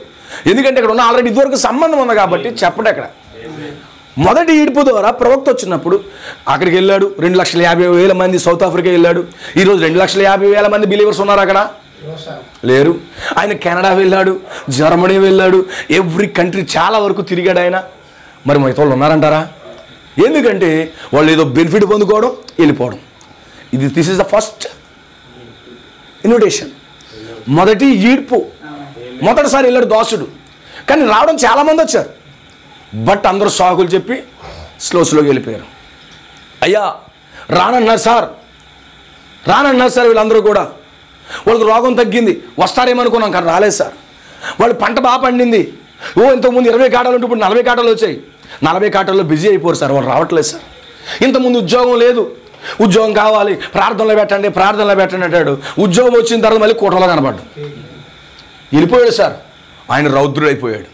ఎందుకంటే ఇక్కడ ఉన్న ఆల్రెడీ ఇదివరకు సంబంధం ఉంది కాబట్టి చెప్పడు. అక్కడ మొదటి ఈడ్పు ద్వారా ప్రవక్త వచ్చినప్పుడు అక్కడికి వెళ్ళాడు. 2,50,000 మంది సౌత్ ఆఫ్రికా వెళ్ళాడు. ఈరోజు 2,50,000 మంది బిలీవర్స్ ఉన్నారు అక్కడ? లేరు. ఆయన కెనడా వెళ్ళాడు, జర్మనీ వెళ్ళాడు, ఎవ్రీ కంట్రీ చాలా వరకు తిరిగాడు ఆయన. మరి మిగతా వాళ్ళు ఉన్నారంటారా? ఎందుకంటే వాళ్ళు ఏదో బెనిఫిట్ పొందుకోవడం, వెళ్ళిపోవడం. This is the first invitation, మొదటి ఈడ్పు. మొదటిసారి వెళ్ళాడు దాసుడు, కానీ రావడం చాలామంది వచ్చారు. బట్ అందరూ సాకులు చెప్పి స్లోగా వెళ్ళిపోయారు. అయ్యా రానన్నారు సార్, రానన్నారు సార్. వీళ్ళందరూ కూడా వాళ్ళకి రోగం తగ్గింది, వస్తారేమనుకున్నాం, కానీ రాలేదు సార్. వాళ్ళు పంట బాగా పండింది. ఇంతకుముందు 20 కాటాలు ఉంటే ఇప్పుడు 40 కాటాలు వచ్చాయి. 40 కాటాల్లో బిజీ అయిపోరు సార్, వాళ్ళు రావట్లేదు సార్. ఇంతకుముందు ఉద్యోగం లేదు, ఉద్యోగం కావాలి, ప్రార్థనలో పెట్టండి, ప్రార్థనలో పెట్టండి అంటాడు. ఉద్యోగం వచ్చిన తర్వాత మళ్ళీ కోటలో కనబడ్డు, వెళ్ళిపోయాడు సార్. ఆయన రౌద్రుడైపోయాడు.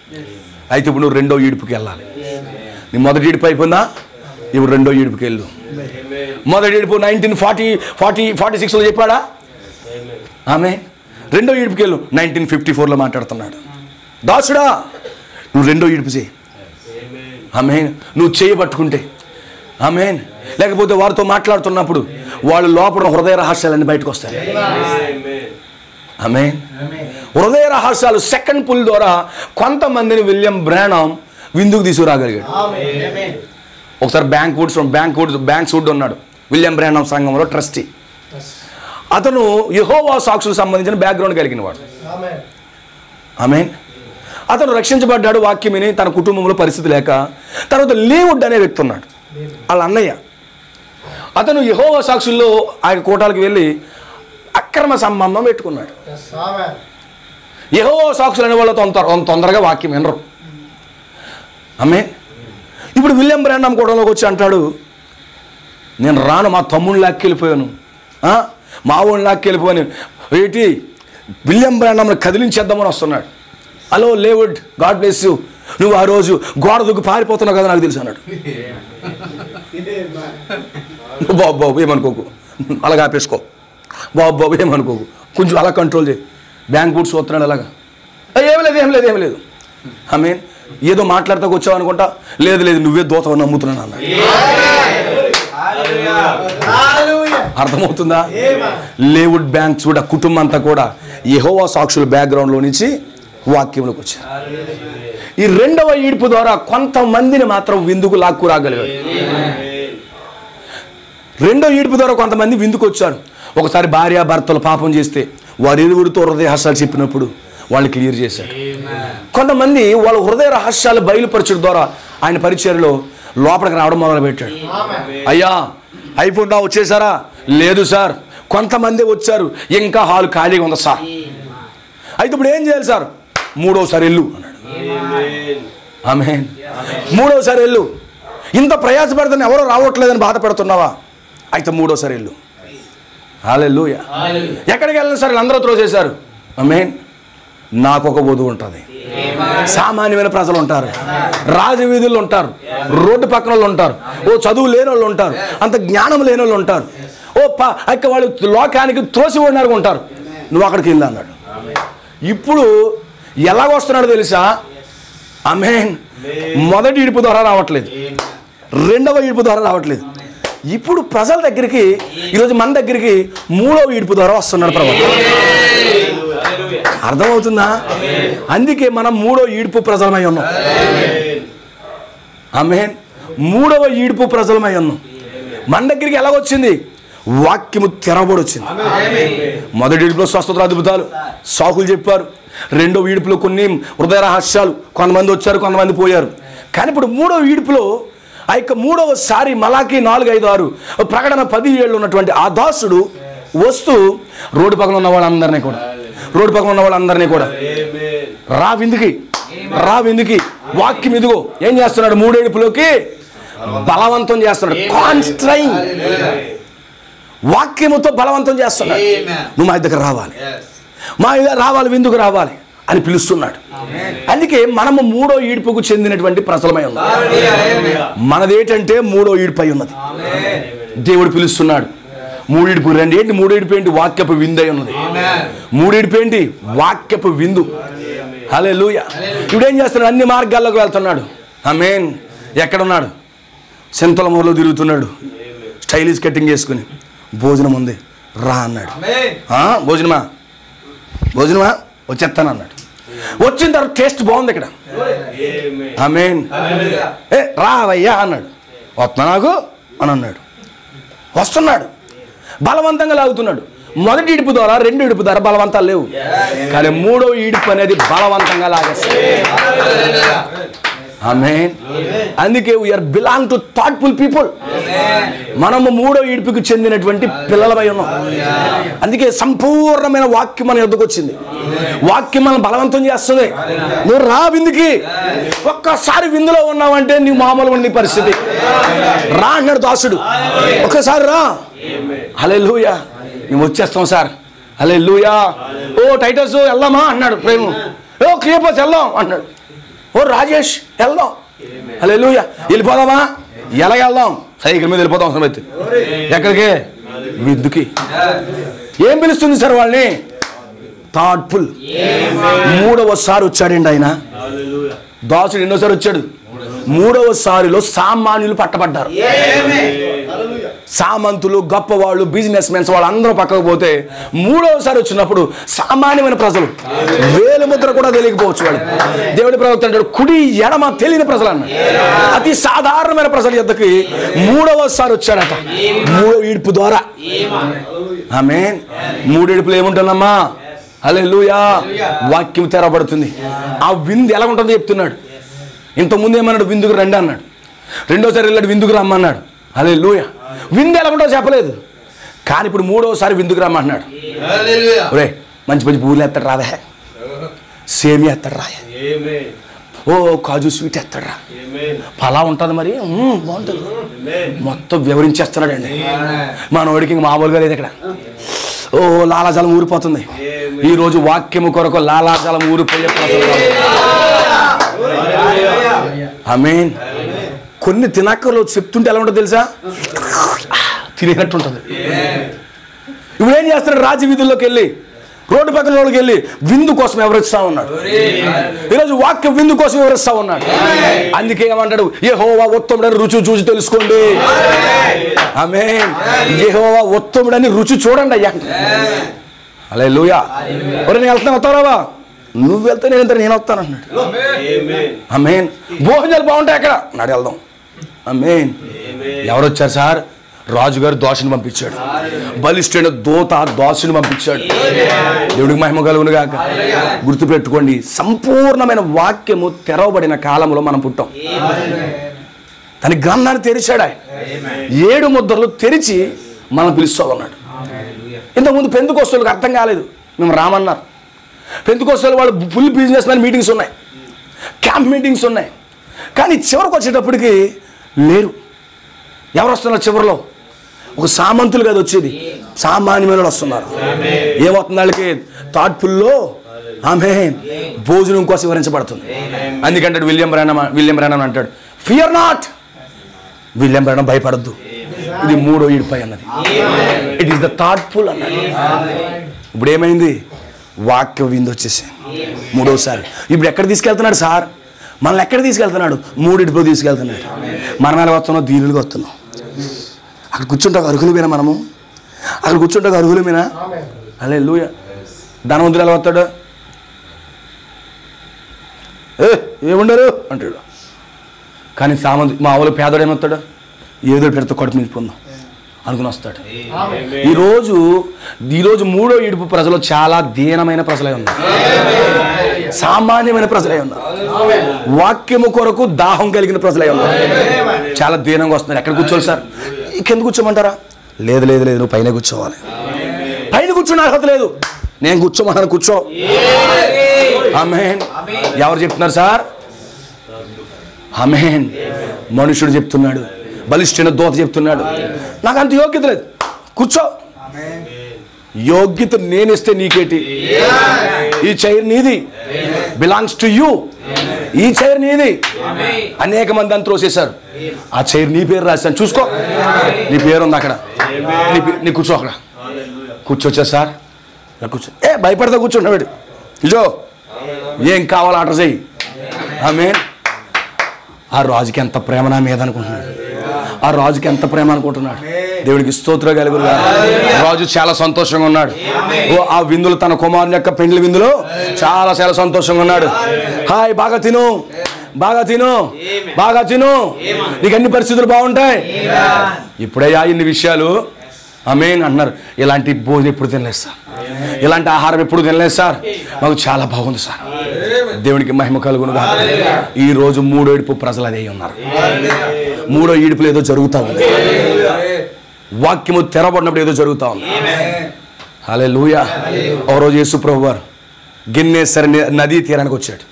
అయితే ఇప్పుడు నువ్వు రెండో ఈడుపుకి వెళ్ళాలి. నీ మొదటి ఈడుపు అయిపోయిందా? ఇప్పుడు రెండో ఈడుపుకి వెళ్ళు. మొదటి ఈడుపు 1946లో చెప్పాడా? ఆమె రెండో ఈడుపుకి వెళ్ళు. 1954లో మాట్లాడుతున్నాడు. దాసుడా నువ్వు రెండో ఈడుపు చేయి. ఆమె నువ్వు చేయబట్టుకుంటే, ఆమె లేకపోతే వారితో మాట్లాడుతున్నప్పుడు వాళ్ళు లోపల హృదయ రహస్యాలన్నీ బయటకు వస్తాయి. ఆమె హృదయ రహస్యాలు సెకండ్ పుల్ ద్వారా కొంతమందిని విలియం బ్రానమ్ విందుకు తీసుకురాగలిగాడు. ఒకసారి బ్యాంక్వుడ్ ఉన్నాడు, విలియం బ్రానమ్ సంఘంలో ట్రస్టీ. అతను యెహోవా సాక్షులకు సంబంధించిన బ్యాక్గ్రౌండ్ కలిగిన వాడు. ఆమెన్. అతను రక్షించబడ్డాడు వాక్యం విని. తన కుటుంబంలో పరిస్థితి లేక తర్వాత లేవుడ్ అనే వ్యక్తి ఉన్నాడు, వాళ్ళ అన్నయ్య. అతను యెహోవా సాక్షుల్లో ఆయన కోటాలకు వెళ్ళి అక్రమ సంబంధం పెట్టుకున్నాడు. యెహోవా సాక్షులు అనే వాళ్ళు తొందరగా వాక్యం వినరు. ఆమెన్. ఇప్పుడు విలియం బ్రానమ్ కోటలోకి వచ్చి అంటాడు, నేను రాను, మా తమ్ముడిని లాక్కెళ్ళిపోయాను, మా ఊళ్ళని లాక్కెళ్ళిపోయాను. ఏంటి విలియం బ్రానమ్ని కదిలించేద్దామని వస్తున్నాడు. హలో లేవుడ్, గాడ్ బ్లెస్ యూ, నువ్వు ఆ రోజు గోడ దూకి పారిపోతున్నావు కదా నాకు తెలుసు అన్నాడు. బాబు ఏమనుకోకు, అలాగ ఆపేసుకో, బాబు ఏమనుకోకు, కొంచెం అలా కంట్రోల్ చేయి. బ్యాంక్ బూట్స్ వస్తున్నాడు అలాగా, ఏం లేదు. ఐ మీన్ ఏదో మాట్లాడతాకు వచ్చావు అనుకుంటా, లేదు నువ్వే దోత నమ్ముతున్నాను అన్న. అర్థమవుతుందా? లేవుడ్ బ్యాంక్స్ కూడా కుటుంబం అంతా కూడా యెహోవా సాక్షుల బ్యాక్గ్రౌండ్లో నుంచి వాక్యంలోకి వచ్చారు. ఈ రెండవ ఈడ్పు ద్వారా కొంతమందిని మాత్రం విందుకు లాక్కు రాగలిగాడు. రెండో ఈడ్పు ద్వారా కొంతమంది విందుకు వచ్చారు. ఒకసారి భార్యాభర్తలు పాపం చేస్తే వారిరువురితో హృదయ రహస్యాలు చెప్పినప్పుడు వాళ్ళు క్లియర్ చేశాడు. కొంతమంది వాళ్ళ హృదయ రహస్యాలు బయలుపరచడం ద్వారా ఆయన పరిచర్యలో లోపలికి రావడం మొదలుపెట్టాడు. అయ్యా అయిపోయిందా, వచ్చేసారా? లేదు సార్, కొంతమంది వచ్చారు, ఇంకా హాల్ ఖాళీగా ఉంది సార్. అయితే ఇప్పుడు ఏం చేయాలి సార్? మూడోసారి వెళ్ళు అన్నాడు. ఆమేన్. మూడోసారి వెళ్ళు. ఇంత ప్రయాసపడుతున్నా ఎవరో రావట్లేదని బాధపడుతున్నావా? అయితే మూడోసారి వెళ్ళు. హల్లెలూయా. ఎక్కడికి వెళ్ళిన సార్ అందరూ త్రోసేశారు. ఆమేన్. నాకు ఒక వధువు ఉంటుంది, సామాన్యమైన ప్రజలు ఉంటారు, రాజవీధుల్లో ఉంటారు, రోడ్డు పక్కన వాళ్ళు ఉంటారు, చదువు లేని వాళ్ళు ఉంటారు, అంత జ్ఞానం లేని వాళ్ళు ఉంటారు, అక్క వాళ్ళు లోకానికి త్రోసిపడినారు ఉంటారు. నువ్వు అక్కడికి వెళ్ళి అన్నాడు. ఇప్పుడు ఎలాగొస్తున్నాడు తెలుసా? ఆమేన్. మొదటి ఈడ్పు ద్వారా రావట్లేదు, రెండవ ఈడ్పు ద్వారా రావట్లేదు. ఇప్పుడు ప్రజల దగ్గరికి, ఈరోజు మన దగ్గరికి మూడవ ఈడ్పు ద్వారా వస్తున్నాడు ప్రభు. అర్థమవుతుందా? అందుకే మనం మూడో ఈడ్పు ప్రజలమై ఉన్నాం. ఆమేన్. మూడవ ఈడ్పు ప్రజలమై ఉన్నాం. మన దగ్గరికి ఎలా వచ్చింది? వాక్యము తెరవబడి వచ్చింది. మొదటి ఈడ్పులో స్వస్థతలు, అద్భుతాలు, సాకులు చెప్పారు. రెండవ ఈడ్పులో కొన్ని హృదయ రహస్యాలు, కొంతమంది వచ్చారు, కొంతమంది పోయారు. కానీ ఇప్పుడు మూడవ ఈడ్పులో ఆ యొక్క మూడవసారి మలాకి 4:5-6 ప్రకటన 10:7 ఉన్నటువంటి ఆ దాసుడు వస్తూ రోడ్డు పక్కన ఉన్న వాళ్ళందరినీ కూడా రా విందుకి వాక్యం ఇదిగో ఏం చేస్తున్నాడు? మూడేడుపులోకి బలవంతం చేస్తున్నాడు. కాన్స్ట్రైన్, వాక్యముతో బలవంతం చేస్తున్నాడు. నువ్వు మా దగ్గర రావాలి, విందుకు రావాలి అని పిలుస్తున్నాడు. అందుకే మనము మూడో ఈడ్పుకు చెందినటువంటి ప్రజలమై ఉన్నాం. మనదేంటంటే మూడో ఈడ్పై ఉన్నది. దేవుడు పిలుస్తున్నాడు. మూడీడుపు రండి. ఏంటి మూడీడుపు? ఏంటి? వాక్యపు విందు అయి ఉన్నది. మూడీడుపు ఏంటి? వాక్యపు విందు. హల్లెలూయా. ఇప్పుడేం చేస్తున్నాడు? అన్ని మార్గాల్లోకి వెళ్తున్నాడు. ఆమేన్. ఎక్కడున్నాడు? సింతలమూరులో తిరుగుతున్నాడు, స్టైలిష్ కటింగ్ చేసుకుని. భోజనం ఉంది, రా అన్నాడు. భోజనమా వచ్చేస్తానన్నాడు. వచ్చిన తర్వాత టేస్ట్ బాగుంది ఇక్కడ. ఆమేన్. రావయ్యా అన్నాడు. వస్తా నాకు అని అన్నాడు. వస్తున్నాడు, బలవంతంగా లాగుతున్నాడు. మొదటి ఈడుపు ద్వారా, రెండు ఈడుపు ద్వారా బలవంతాలు లేవు. కానీ మూడో ఈడుపు అనేది బలవంతంగా లాగేస్తాడు. ఆమేన్. అందుకే we are belong to thoughtful people. మనము మూడో ఈడుపుకి చెందినటువంటి పిల్లలమై ఉన్నాం. అందుకే సంపూర్ణమైన వాక్యం మన ఎదుగుకు వచ్చింది. వాక్యం మనం బలవంతం చేస్తుంది. నువ్వు రా విందుకి. ఒక్కసారి విందులో ఉన్నావంటే నీ మామూలుగా నీ పరిస్థితి. రా అన్నాడు దాసుడు. ఒక్కసారి రా. హల్లెలూయా. మేము వచ్చేస్తాం సార్. హల్లెలూయా. ఓ టైటస్ వెళ్దామా అన్నాడు ప్రేమ. ఓ క్లియోపస్ వెళ్దాం అన్నాడు. ఓ రాజేష్ వెళ్దాం. హల్లెలూయా. వెళ్ళిపోదామా? ఎలాగ వెళ్దాం? సైకిల్ మీద వెళ్ళిపోతాం. సమస్య ఎక్కడికి? విందుకి. ఏం పిలుస్తుంది సార్ వాళ్ళని? థాట్ఫుల్. మూడవసారి వచ్చాడండి ఆయన. దాసుడు ఎన్నోసారి వచ్చాడు? మూడవసారిలో సామాన్యులు పట్టబడ్డారు. సామంతులు, గొప్పవాళ్ళు, బిజినెస్ మెన్స్ వాళ్ళందరూ పక్కకు పోతే మూడవసారి వచ్చినప్పుడు సామాన్యమైన ప్రజలు, వేలు ముద్ర కూడా తెలియకపోవచ్చు వాళ్ళు. దేవుడి ప్రవక్త అంటాడు, కుడి ఎడమ తెలియని ప్రజలు అన్న అతి సాధారణమైన ప్రజల యొద్దకి మూడవసారి వచ్చాడట. మూడవ ఈడ్పు ద్వారా. ఆమేన్. మూడేడుపులు ఏముంటుందమ్మా? హల్లెలూయా. వాక్యం తెరబడుతుంది. ఆ విందు ఎలా ఉంటుందో చెప్తున్నాడు. ఇంతకుముందు ఏమన్నాడు? విందుకు రండి అన్నాడు. రెండోసారి వెళ్ళాడు, విందుకు రమ్మన్నాడు. హల్లెలూయా. విందు ఎలా ఉంటుందో చెప్పలేదు. కానీ ఇప్పుడు మూడోసారి విందుకు రమ్మన్నాడు. ఒరే మంచి మంచి పూలు ఎత్తాడు రావే, సేమియా ఎత్తాడు రా, ఓ కాజు స్వీట్ ఎత్తాడు రా, పలా ఉంటుంది మరి బాగుంటుంది, మొత్తం వివరించేస్తున్నాడు అండి. మనోడికి ఇంక మామూలుగా లేదు ఇక్కడ. ఓ లాలాజలం ఊరిపోతుంది. ఈరోజు వాక్యము కొరకు లాలాజలం ఊరిపోయే. ఆమేన్. కొన్ని తినక్కర్లు చెప్తుంటే ఎలా ఉంటుంది తెలుసా? తినేటట్టు ఉంటుంది. ఇప్పుడు ఏం చేస్తున్నాడు? రాజు వీధుల్లోకి వెళ్ళి, రోడ్డు పక్కన వాళ్ళకి వెళ్ళి విందు కోసం వివరిస్తా ఉన్నాడు. ఈరోజు వాక్యం విందు కోసం వివరిస్తా ఉన్నాడు. అందుకే ఏమంటాడు? యెహోవా ఉత్తముడని రుచి చూసి తెలుసుకోండి. ఆమేన్. యెహోవా ఉత్తముడని రుచి చూడండి అయ్యా. హల్లెలూయా. నేను వెళ్తాను, వస్తావా? నువ్వు వెళ్తే నేను వస్తాను అన్నాడు. ఆమేన్. భోజనాలు బాగుంటాయి అక్కడ, నాడు వెళ్దాం. ఆమేన్. ఎవరు వచ్చారు సార్? రాజుగారు దోషిని పంపించాడు. బలిష్ఠుడైన దూత దోషిని పంపించాడు. దేవుడికి మహిమ కలుగును గాక. గుర్తుపెట్టుకోండి, సంపూర్ణమైన వాక్యము తెరవబడిన కాలంలో మనం పుట్టాం. తన గ్రంథాన్ని తెరిచాడు ఆయన. 7 ముద్రలు తెరిచి మనం పిలుస్తూ ఉన్నాడు. ఇంతకుముందు పెంతెకొస్తేలకు అర్థం కాలేదు, మేము రామన్నారు. పెంతెకొస్తేలు వాళ్ళు ఫుల్ బిజినెస్ మ్యాన్ మీటింగ్స్ ఉన్నాయి, క్యాంప్ మీటింగ్స్ ఉన్నాయి. కానీ చివరికి వచ్చేటప్పటికి లేరు. ఎవరు వస్తున్నారు చివరిలో? ఒక సామంతులు కదా వచ్చేది, సామాన్యమైన వస్తున్నారు. ఏమవుతుంది వాళ్ళకి? థాట్ఫుల్లో ఆమేన్ భోజనం కోసం వివరించబడుతుంది. అందుకంటాడు విలియం బ్రానమ్ అంటాడు, ఫియర్ నాట్. విలియం బ్రానమ్ భయపడద్దు, ఇది మూడో ఈడుపై అన్నది. ఇట్ ఈస్ ద థాట్ఫుల్ అన్నది. ఇప్పుడు ఏమైంది? వాక్య విందు వచ్చేసి మూడోసారి. ఇప్పుడు ఎక్కడ తీసుకెళ్తున్నాడు సార్? మనల్ని ఎక్కడ తీసుకెళ్తున్నాడు? 3 ఇడుపులు తీసుకెళ్తున్నాడు. మనం ఎలా వస్తున్నాం? దీనులుగా వస్తున్నాం. అక్కడ కూర్చుంటే అర్హులమేనా? మనము అక్కడ కూర్చుంటే అర్హులమేనా? హల్లెలూయా. ధనవంతులు ఎలా వస్తాడు? ఏముండరు అంటాడు. కానీ మామూలు పేదోడు ఏమవుతాడు? ఏదో పెడితే కడుపు నింపుకుందాం అనుకుని వస్తాడు. ఈరోజు 3వ ఇడుపు ప్రజలు చాలా దీనమైన ప్రజలై ఉన్నారు, సామాన్యమైన ప్రజలై ఉన్నారు, వాక్యము కొరకు దాహం కలిగిన ప్రజలై ఉన్నారు. చాలా దీనంగా వస్తున్నారు. ఎక్కడ కూర్చోవాలి సార్? కింద కూర్చోమంటారా? లేదు లేదు లేదు, నువ్వు పైన కూర్చోవాలి. పైన కూర్చున్న అర్హత లేదు. నేను కూర్చోమన్నాను, కూర్చో. ఆమేన్. ఎవరు చెప్తున్నారు సార్? ఆమేన్. మనుషుడు చెప్తున్నాడు, బలిష్ఠైన దూత చెప్తున్నాడు, నాకు అంత యోగ్యత లేదు, కూర్చో. యోగ్యత నేనిస్తే నీకేటి? ఈ చైర్ నీది, బిలాంగ్స్ టు యూ. ఈ చైర్ నీది. అనేక మంది అంత త్రోసేశారు. ఆ చైర్ నీ పేరు రాశాను, చూసుకో, నీ పేరు ఉంది అక్కడ, నీ కూర్చో. అక్కడ కూర్చోచ్చా సార్? కూర్చో. భయపడతా కూర్చుంటాడు. ఇజో ఏం కావాలో ఆర్డర్ చెయ్యి. ఆమేన్. ఆ రాజుకి ఎంత ప్రేమ నా మీద అనుకుంటున్నాడు. ఆ రాజుకి ఎంత ప్రేమ అనుకుంటున్నాడు. దేవుడికి స్తోత్రం కలుగునుగా. రాజు చాలా సంతోషంగా ఉన్నాడు. ఆ విందులు, తన కుమారుని యొక్క పెండ్లి విందులో చాలా చాలా సంతోషంగా ఉన్నాడు. హాయ్, బాగా తిను, బాగా తిను, బాగా తిను, నీకు అన్ని పరిస్థితులు బాగుంటాయి. ఇప్పుడయ్యా ఇన్ని విషయాలు ఆమేన్ అంటున్నారు. ఇలాంటి భోజనం ఎప్పుడు తినలేదు సార్, ఇలాంటి ఆహారం ఎప్పుడు తినలేదు సార్, మాకు చాలా బాగుంది సార్. దేవునికి మహిమ కలుగునుగా. ఈరోజు 3వ ఇడుపు ప్రజలు అదే ఉన్నారు. 3వ ఇడుపులు ఏదో జరుగుతూ ఉంది. వాక్యము తెరబడినప్పుడు ఏదో జరుగుతూ ఉంది. హల్లెలూయా. ఒక రోజు యేసు ప్రభువు వారు గిన్నెసరి నదీ తీరానికి వచ్చాడు.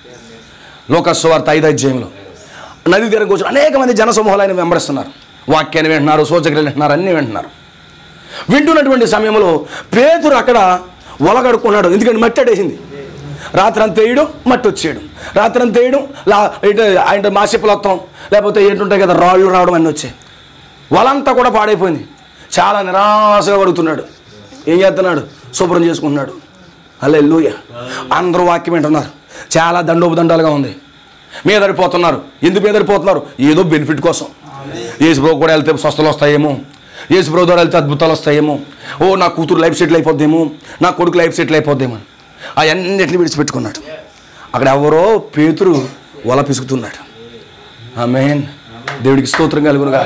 లూకా సువార్త 5వ అధ్యాయంలో నదీ తీరానికి వచ్చాడు. అనేక మంది జనసమూహాలు ఆయన వెంబడిస్తున్నారు. వాక్యాన్ని వింటున్నారు, సూచక్రియలు వింటున్నారు, అన్నీ వింటున్నారు. వింటున్నటువంటి సమయంలో పేతురు అక్కడ ఒలగడుకున్నాడు. ఎందుకంటే మట్టి అడేసింది. రాత్రి అంతా వేయడం, మట్టి వచ్చేయడం, రాత్రి అంతా వేయడం, ఆయన మాసిప్పులు వస్తాం, లేకపోతే ఏంటుంటాయి కదా, రాళ్ళు రావడం అన్నీ వచ్చాయి. వలంతా కూడా పాడైపోయింది. చాలా నిరాశగా పడుతున్నాడు. ఏం చేస్తున్నాడు? శుభ్రం చేసుకుంటున్నాడు. హల్లెలూయా. అందరూ వాక్యం వింటున్నారు. చాలా దండోపదండాలుగా ఉంది. మీదడిపోతున్నారు. ఎందుకు మీదడిపోతున్నారు? ఏదో బెనిఫిట్ కోసం. యేసుప్రభు కూడా వెళ్తే స్వస్థలు వస్తాయేమో, యేసుప్రభు ద్వారా వెళ్తే అద్భుతాలు వస్తాయేమో, నా కూతురు లైఫ్ సెటిల్ అయిపోద్దేమో, నా కొడుకు లైఫ్ సెటిల్ అయిపోద్దేమో, అవన్నిటిని విడిచిపెట్టుకున్నాడు. అక్కడ ఎవరో పేతురు వల పిసుకుతున్నాడు. ఆమేన్. దేవుడికి స్తోత్రం కలుగునుగా.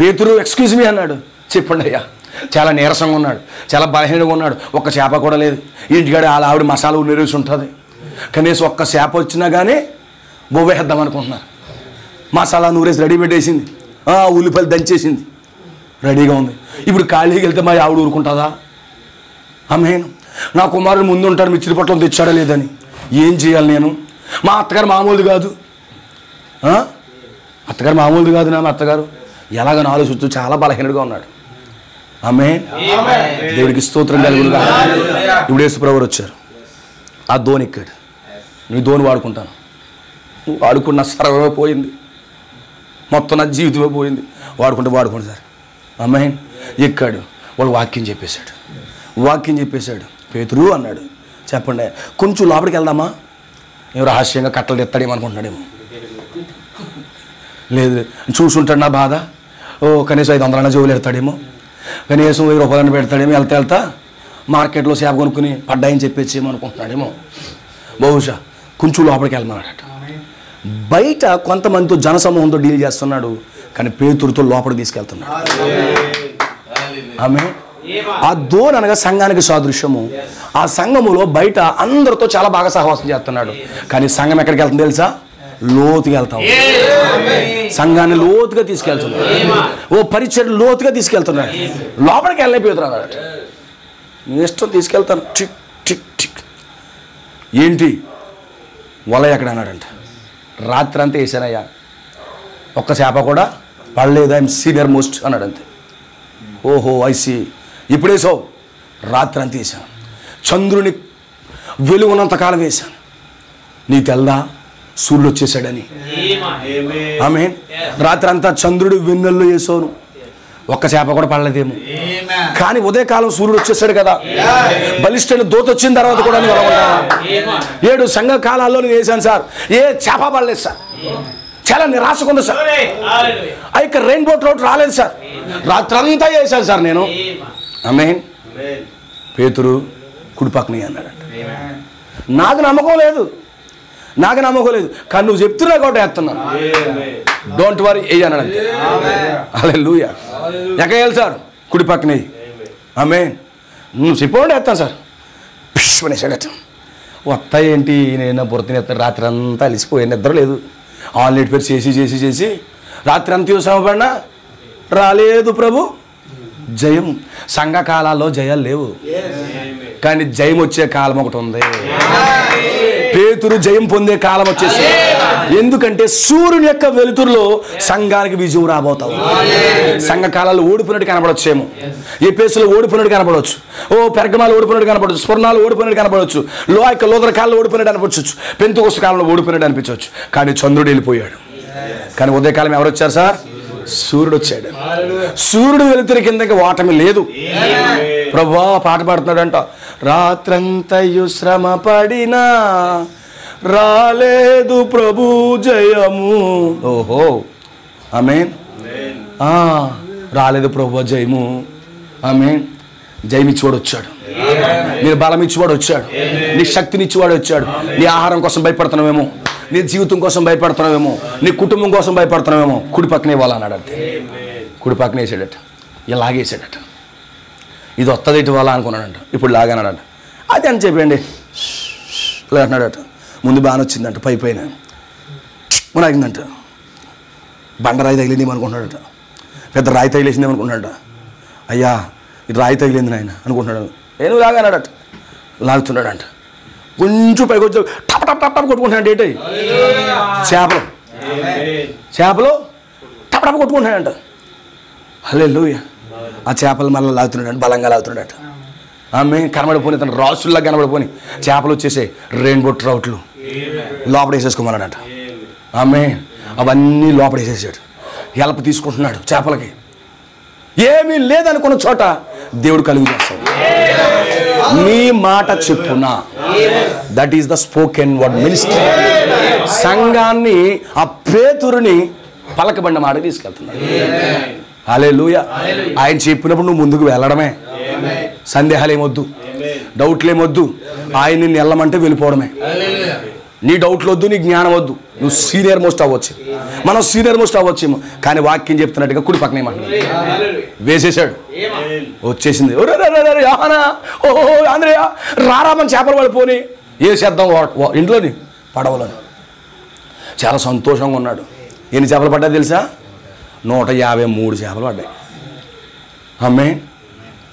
పేతురు ఎక్స్క్యూజ్ మీ అన్నాడు. చెప్పండి అయ్యా. చాలా నీరసంగా ఉన్నాడు, చాలా బలహీనంగా ఉన్నాడు. ఒక్క చేప కూడా లేదు. ఇంటికాడ ఆవిడ మసాలా నీరేసి ఉంటుంది. కనీసం ఒక్క చేప వచ్చినా కానీ బొవ్వేద్దాం అనుకుంటున్నారు. మసాలా నూరేసి రెడీ పెట్టేసింది, ఉల్లిపాయలు దంచేసింది, రెడీగా ఉంది. ఇప్పుడు ఖాళీకి వెళ్తే మా ఆవిడ ఊరుకుంటుందా? ఆమేన్. నా కుమారుడు ముందు ఉంటాడు, మిచ్చిరి పట్లం తెచ్చాడా లేదని. ఏం చేయాలి నేను? మా అత్తగారు మామూలుది కాదు, అత్తగారు మామూలుది కాదు. నా అత్తగారు ఎలాగని ఆలోచిస్తూ చాలా బలహీనుడుగా ఉన్నాడు. ఆమేన్. దేవుడికి స్తోత్రం కలుగునుగా. ఇప్పుడు యేసుప్రభువు వచ్చారు. ఆ ధోని ఎక్కాడు. నీ ధోని వాడుకుంటాను. నువ్వు వాడుకున్న సర్వమే పోయింది, మొత్తం నా జీవితమే పోయింది. వాడుకుంటే సార్. ఆమేన్. ఎక్కాడు. వాడు వాక్యం చెప్పేశాడు. పేతురు అన్నాడు, చెప్పండి, కొంచెం లోపలికి వెళ్దామా? ఏమో రహస్యంగా కట్టలు తెస్తాడేమనుకుంటున్నాడేమో. లేదు, చూసుంటాడు నా బాధ. కనీసం 500 జోలు ఎడతాడేమో, కనీసం 1000 రూపాయలు పెడతాడేమో. వెళ్తా మార్కెట్లో చేప కొనుక్కుని పడ్డాయని చెప్పేసేమో అనుకుంటున్నాడేమో. బహుశా కొంచెం లోపలికి వెళ్ళమన్నాడట. బయట కొంతమందితో జనసమూహంతో డీల్ చేస్తున్నాడు, కానీ పేతురుతో లోపలికి తీసుకెళ్తున్నాడు. ఆమె ఆ ధోని అనగా సంఘానికి సాదృశ్యము. ఆ సంఘములో బయట అందరితో చాలా బాగా సహవాసం చేస్తున్నాడు, కానీ సంఘం ఎక్కడికి వెళ్తుంది తెలుసా? లోతుగా వెళ్తాం. సంఘాన్ని లోతుగా తీసుకెళ్తున్నాడు. పరిచయం లోతుగా తీసుకెళ్తున్నాడు. లోపలికి వెళ్ళలేకపోతున్నాడు అన్నమాట. నీ ఇష్టం, తీసుకెళ్తాను. Tick tick tick. ఏంటి వల ఎక్కడ అన్నాడంట. రాత్రి అంతా వేసానయ్యా, ఒక్క చేప కూడా పడలేదు. ఐఎమ్ సీనియర్ మోస్ట్ అన్నాడు. అంతే. ఓహో, ఐసి. ఇప్పుడు వేసావు? రాత్రి అంతా వేసాను. చంద్రుని వెలుగునంతకాలం వేశాను. నీ తెల్దా సూర్యుడు వచ్చేసాడని. ఆమేన్. రాత్రి అంతా చంద్రుడు వెన్నెల్లో వేసాను, ఒక్క చేప కూడా పడలేదేమో. కానీ ఉదయకాలం సూర్యుడు వచ్చేసాడు కదా. బలిష్ఠైన దూత వచ్చిన తర్వాత కూడా 7 సంఘ కాలాల్లో నేను వేసాను సార్, ఏ చేప పడలేదు సార్. చాలా నిరాశగా ఉంది సార్. ఇక రెయిన్బో ట్రౌట్ రాలేదు సార్. రాత్రంతా చేశాను సార్ నేను. ఆమేన్. పేతురు కుడి పక్కనే అన్నాడంట. నాకు నమ్మకం లేదు కానీ నువ్వు చెప్తున్నావు కాబట్టి వేస్తున్నాను. డోంట్ వరీ అన్నాడు అంతే. హల్లెలూయా. ఎక్కడ వేయాలి సార్? కుడి పక్కనే. ఆమేన్. నువ్వు చెప్పండి వేస్తాను సార్. పిష్వనేసాడట. వస్తాయి ఏంటి నేను పొరతిని ఎత్తాను. రాత్రి అంతా అలిసిపోయాను, నిద్ర లేదు. ఆన్లైట్ పేరు చేసి రాత్రి అంతా శ్రమపడినా రాలేదు ప్రభు జయం. సంఘకాలాల్లో జయాలు లేవు, కానీ జయం వచ్చే కాలం ఒకటి ఉంది. పేతురు జయం పొందే కాలం వచ్చేసి. ఎందుకంటే సూర్యుని యొక్క వెలుతురులో సంఘానికి విజయం రాబోతావు. సంఘకాలాల్లో ఓడిపోయినట్టు కనపడొచ్చేమో, ఎఫెసులో ఓడిపోయినట్టు కనపడవచ్చు, పెర్గమాలు ఓడిపోయినట్టు కనపడవచ్చు, స్వర్ణాలు ఓడిపోయినట్టు కనపడవచ్చు, లోదర కాలంలో ఓడిపోయినట్టు అనిపించవచ్చు, పెంతెకొస్తు కాలంలో ఓడిపోయినట్టు అనిపించవచ్చు. కానీ చంద్రుడు వెళ్ళిపోయాడు. కానీ ఉదయకాలం ఎవరు వచ్చారు సార్? సూర్యుడు వచ్చాడు. సూర్యుడు వెలుతురు కిందకి ఓటమి లేదు. ప్రభువా పాట పాడుతున్నాడంట. రాత్రంతయు శ్రమ పడినా రాలేదు ప్రభు జయము. ఓహో ఆమేన్. రాలేదు ప్రభు జయము. ఆమేన్. జయమిచ్చివాడు వచ్చాడు, నీ బలం ఇచ్చివాడు వచ్చాడు, నీ శక్తినిచ్చివాడు వచ్చాడు. నీ ఆహారం కోసం భయపడుతున్నావేమో, నీ జీవితం కోసం భయపడుతున్నావేమో, నీ కుటుంబం కోసం భయపడుతున్నావేమో, కుడి పక్కనే ఇవ్వాలన్నాడు అంతే. కుడి పక్కనే వేసాడట, ఇలాగేసాడట. ఇది వస్తుంది ఇటు వాళ్ళ అనుకున్నాడంట. ఇప్పుడు లాగన్నాడంట. అది అని చెప్పండి ఇలా అంటున్నాడట. ముందు బాగానే వచ్చిందంట, పైన మునాగిందంట. బండరాయి తగిలింది అనుకుంటున్నాడట. పెద్ద రాయి తగిలేసింది అనుకుంటున్నాడట. అయ్యా ఇది రాయి తగిలింది నాయన అనుకుంటున్నాడు. నేను లాగన్నాడట. లాగుతున్నాడంట. కొంచెం పైకి వచ్చి టప్ టప్ టప్ టప్ కొట్టుకుంటున్నాడు. ఏంటి చేపలు టప్ టప్ కొట్టుకుంటున్నాడంట. హల్లెలూయా. ఆ చేపలు మళ్ళీ లాగుతున్నాడు, బలంగా లాగుతున్నాడట. ఆమె కనబడిపోయి తన రాసుల్లా కనబడిపోయి చేపలు వచ్చేసే రెయిన్బో ట్రౌట్లు లోపల వేసేసుకోమన్నాడట. ఆమె అవన్నీ లోపల వేసేసాడు. హెల్ప్ తీసుకుంటున్నాడు. చేపలకి ఏమీ లేదనుకున్న చోట దేవుడు కలుగు చేస్తాడు. నీ మాట చెప్పునా. That is the spoken word ministry. సంఘాన్ని ఆ పేతురుని పలకబండ మాట తీసుకెళ్తున్నాడు. హల్లెలూయా. ఆయన చెప్పినప్పుడు నువ్వు ముందుకు వెళ్ళడమే. సందేహాలేమొద్దు, డౌట్లేమొద్దు. ఆయన నిన్ను వెళ్ళమంటే వెళ్ళిపోవడమే. నీ డౌట్లు వద్దు, నీ జ్ఞానం వద్దు. నువ్వు సీనియర్ మోస్ట్ అవ్వచ్చు, మనం సీనియర్ మోస్ట్ అవ్వచ్చేమో, కానీ వాక్యం చెప్తున్నట్టుగా కుడి పక్కనే వేసేసాడు. వచ్చేసింది. ఓహో ఆంధ్రయ్య రారామని చేపలు పడిపోని వేసేద్దాం ఇంట్లోని పడవలని. చాలా సంతోషంగా ఉన్నాడు. ఎన్ని చేపలు పడ్డాయి తెలుసా? 153 చేపలు పడ్డాయి. అమ్మే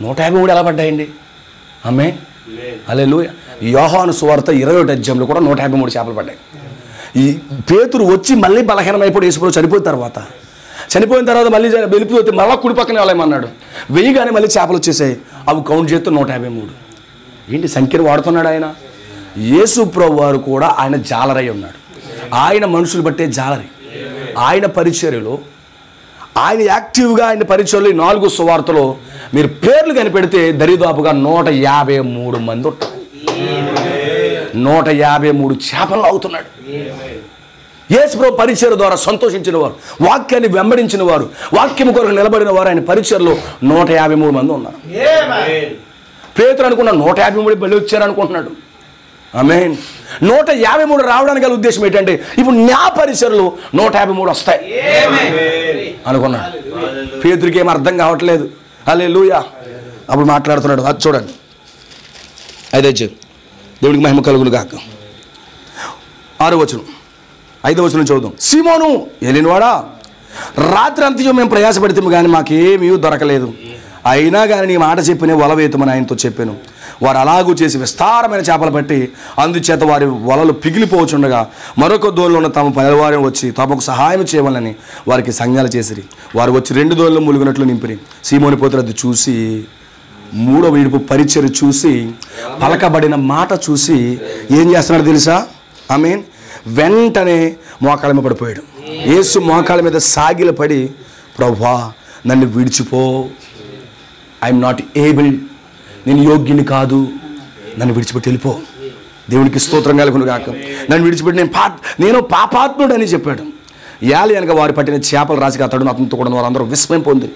153 ఎలా పడ్డాయండి? అమ్మే హల్లెలూయా. యోహాను సువార్త 21వ అధ్యాయంలో కూడా 153 చేపలు పడ్డాయి. ఈ పేతురు వచ్చి మళ్ళీ బలహీనమైపోయి యేసుప్రభు చనిపోయిన తర్వాత మళ్ళీ వెలిపిపోతే మళ్ళీ కుడి పక్కనే వెళ్ళమన్నాడు. వెయ్యిగానే మళ్ళీ చేపలు వచ్చేసాయి. అవి కౌంట్ చేస్తే 153. ఏంటి సంఖ్యను వాడుతున్నాడు ఆయన? యేసుప్రభు వారు కూడా ఆయన జాలరై ఉన్నాడు. ఆయన మనుషులు బట్టే జాలరి. ఆయన పరిచర్యలో, ఆయన యాక్టివ్గా ఆయన పరిచర్యలో 4 సువార్తలో మీరు పేర్లు కనిపెడితే దరిదాపుగా 153 మంది ఉంటారు. 153 చేపలు అవుతున్నాడు. యేసుప్రభు పరిచర్య ద్వారా సంతోషించిన వారు, వాక్యాన్ని వెంబడించిన వారు, వాక్యం కొరకు నిలబడిన వారు ఆయన పరిచర్యలో 153 మంది ఉన్నారు. పేతురు అనుకున్న 153 బలి వచ్చారు అనుకుంటున్నాడు. ఆమేన్. 153 రావడానికి గల ఉద్దేశం ఏంటంటే ఇప్పుడు నా పరిచర్యలో 153 వస్తాయి అనుకున్నాడు. పేతురికి ఏం అర్థం కావట్లేదు. హల్లెలూయా. అప్పుడు మాట్లాడుతున్నాడు. అది చూడండి. అయితే దేవుడికి మహిమ కలుగును గాక. 6వ వచనం, 5వ వచనం చదువుదాం. సీమోను ఏలినవాడా, రాత్రి అంతయో మేము ప్రయాసపడితే కానీ మాకేమీ దొరకలేదు. అయినా కానీ నీ మాట చెప్పిన వల వేతమని ఆయనతో చెప్పాను. వారు అలాగూ చేసి విస్తారమైన చేపలు పట్టి అందుచేత వారి వలలు పిగిలిపోవచ్చుండగా మరొక దోణిలో ఉన్న తమ పనివారిని వచ్చి తమకు సహాయం చేయవాలని వారికి సంజ్ఞలు చేసిరి. వారు వచ్చి 2 దోణులు ములుగునట్లు నింపిరి. సీమోని పేతురు అది చూసి, 3వ విడుపు పరిచర్య చూసి, పలకబడిన మాట చూసి ఏం చేస్తున్నాడు తెలుసా? ఆమేన్. వెంటనే మోకాళ్ళ మీద పడిపోయాడు. యేసు మోకాళ్ళ మీద సాగిల పడి, ప్రభువా నన్ను విడిచిపో, ఐఎమ్ నాట్ ఏబుల్, నేను యోగ్యుని కాదు, నన్ను విడిచిపెట్టి వెళ్ళిపో. దేవునికి స్తోత్రం కలుగును గాక. నన్ను విడిచిపెట్టి నేను పాపాత్ముడు అని చెప్పాడు. యాలి అనగా వారు పట్టిన చేపల రాజుగా అతడు అతనితో కూడా వారందరూ విస్మయం పొంది.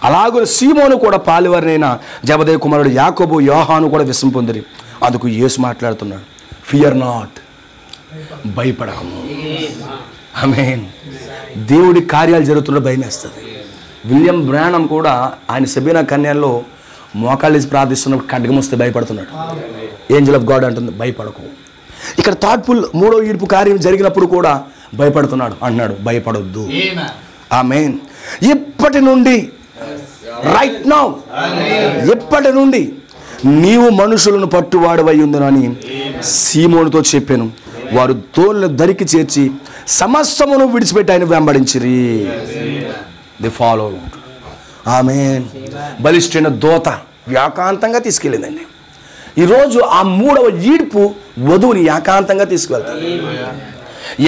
అలాగే సీమోను కూడా పాలివారినైన జబదేయి కుమారుడు యాకోబు యోహాను కూడా విస్మయం పొందిరి. అందుకు యేసు మాట్లాడుతున్నాడు, ఫియర్ నాట్, భయపడకము. ఆమేన్. దేవుడి కార్యాలు జరుగుతున్న భయం వేస్తుంది. విలియం బ్రానమ్ కూడా ఆయన సెబీనా కన్యాల్లో మోకాళ్ళేసి ప్రార్థిస్తున్నప్పుడు ఖడ్గం వస్తే భయపడుతున్నాడు. ఏంజల్ ఆఫ్ గాడ్ అంటుంది భయపడకు. ఇక్కడ థాట్ఫుల్ 3వ ఈడ్పు కార్యం జరిగినప్పుడు కూడా భయపడుతున్నాడు అంటున్నాడు, భయపడొద్దు. ఆమేన్. ఇప్పటి నుండి రైట్ నౌ, ఎప్పటి నుండి నీవు మనుషులను పట్టువాడవై ఉందని సీమోనుతో చెప్పాను. వారు తోళ్ళను దరికి చేర్చి సమస్తమును విడిచిపెట్టి ఆయన వెంబడించిరి. The follow. ఆమేన్. బలిష్ఠైన దోత ఏకాంతంగా తీసుకెళ్ళిందండి. ఈరోజు ఆ 3వ ఈడ్పు వధువుని ఏకాంతంగా తీసుకువెళ్తాడు.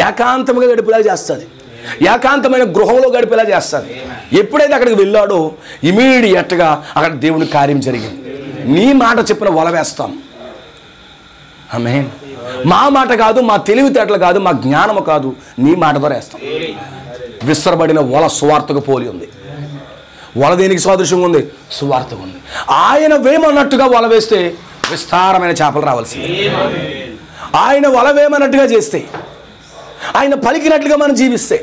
ఏకాంతంగా గడిపేలా చేస్తుంది. ఏకాంతమైన గృహంలో గడిపేలా చేస్తుంది. ఎప్పుడైతే అక్కడికి వెళ్ళాడో ఇమీడియట్గా అక్కడ దేవుని కార్యం జరిగింది. నీ మాట చెప్పిన వల వేస్తాం. ఆమేన్. మా మాట కాదు, మా తెలివితేటలు కాదు, మా జ్ఞానము కాదు, నీ మాట ద్వారా వేస్తాం. విస్తరబడిన వల సువార్తకు పోలి ఉంది. వల దేనికి సాదృశ్యంగా ఉంది? సువార్తకు ఉంది. ఆయన వేమన్నట్టుగా వల వేస్తే విస్తారమైన చేపలు రావాల్సింది. ఆయన వల వేమన్నట్టుగా చేస్తే, ఆయన పలికినట్లుగా మనం జీవిస్తే,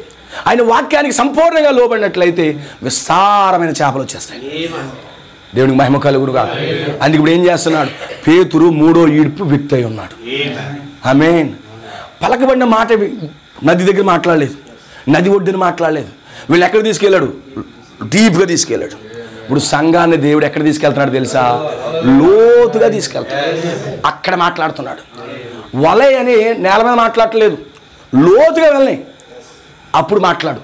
ఆయన వాక్యానికి సంపూర్ణంగా లోబడినట్లయితే విస్తారమైన చేపలు వచ్చేస్తాయి. దేవునికి మహిమ కలుగునుగా. అందుకు ఇప్పుడు ఏం చేస్తున్నాడు? పేతురు 3వ ఈడ్పు వ్యక్తి అయి ఉన్నాడు. ఆమేన్. పలకబడిన మాట నది దగ్గర మాట్లాడలేదు, నది ఒడ్డున మాట్లాడలేదు. వీళ్ళు ఎక్కడ తీసుకెళ్ళాడు? డీప్గా తీసుకెళ్ళాడు. ఇప్పుడు సంఘాన్ని దేవుడు ఎక్కడ తీసుకెళ్తున్నాడు తెలుసా? లోతుగా తీసుకెళ్తాడు. అక్కడ మాట్లాడుతున్నాడు. వలే అని నేల మీద మాట్లాడలేదు, లోతుగా వెళ్ళని అప్పుడు మాట్లాడు.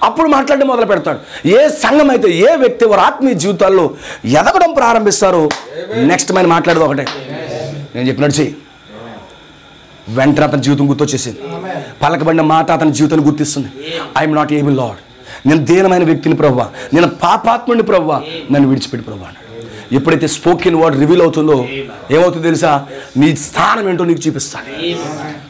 అప్పుడు మాట్లాడడం మొదలు పెడతాడు. ఏ సంఘం అయితే, ఏ వ్యక్తి వారి ఆత్మీయ జీవితాల్లో ఎదగడం ప్రారంభిస్తారో నెక్స్ట్ మనం మాట్లాడేది ఒకటే, నేను చెప్పినట్టు చెయ్యి. వెంటనే అతని జీవితం గుర్తొచ్చేసింది. పలకబడిన మాట అతని జీవితాన్ని గుర్తిస్తుంది. ఐఎమ్ నాట్ ఏబుల్ లార్డ్, నేను దీనమైన వ్యక్తిని ప్రభువా, నేను పాపాత్ముడిని ప్రభువా, నన్ను విడిచిపెట్టి ప్రభువా అన్నాడు. ఎప్పుడైతే స్పోకెన్ వర్డ్ రివీల్ అవుతుందో ఏమవుతుందో తెలుసా? నీ స్థానం ఏంటో నీకు చూపిస్తాను,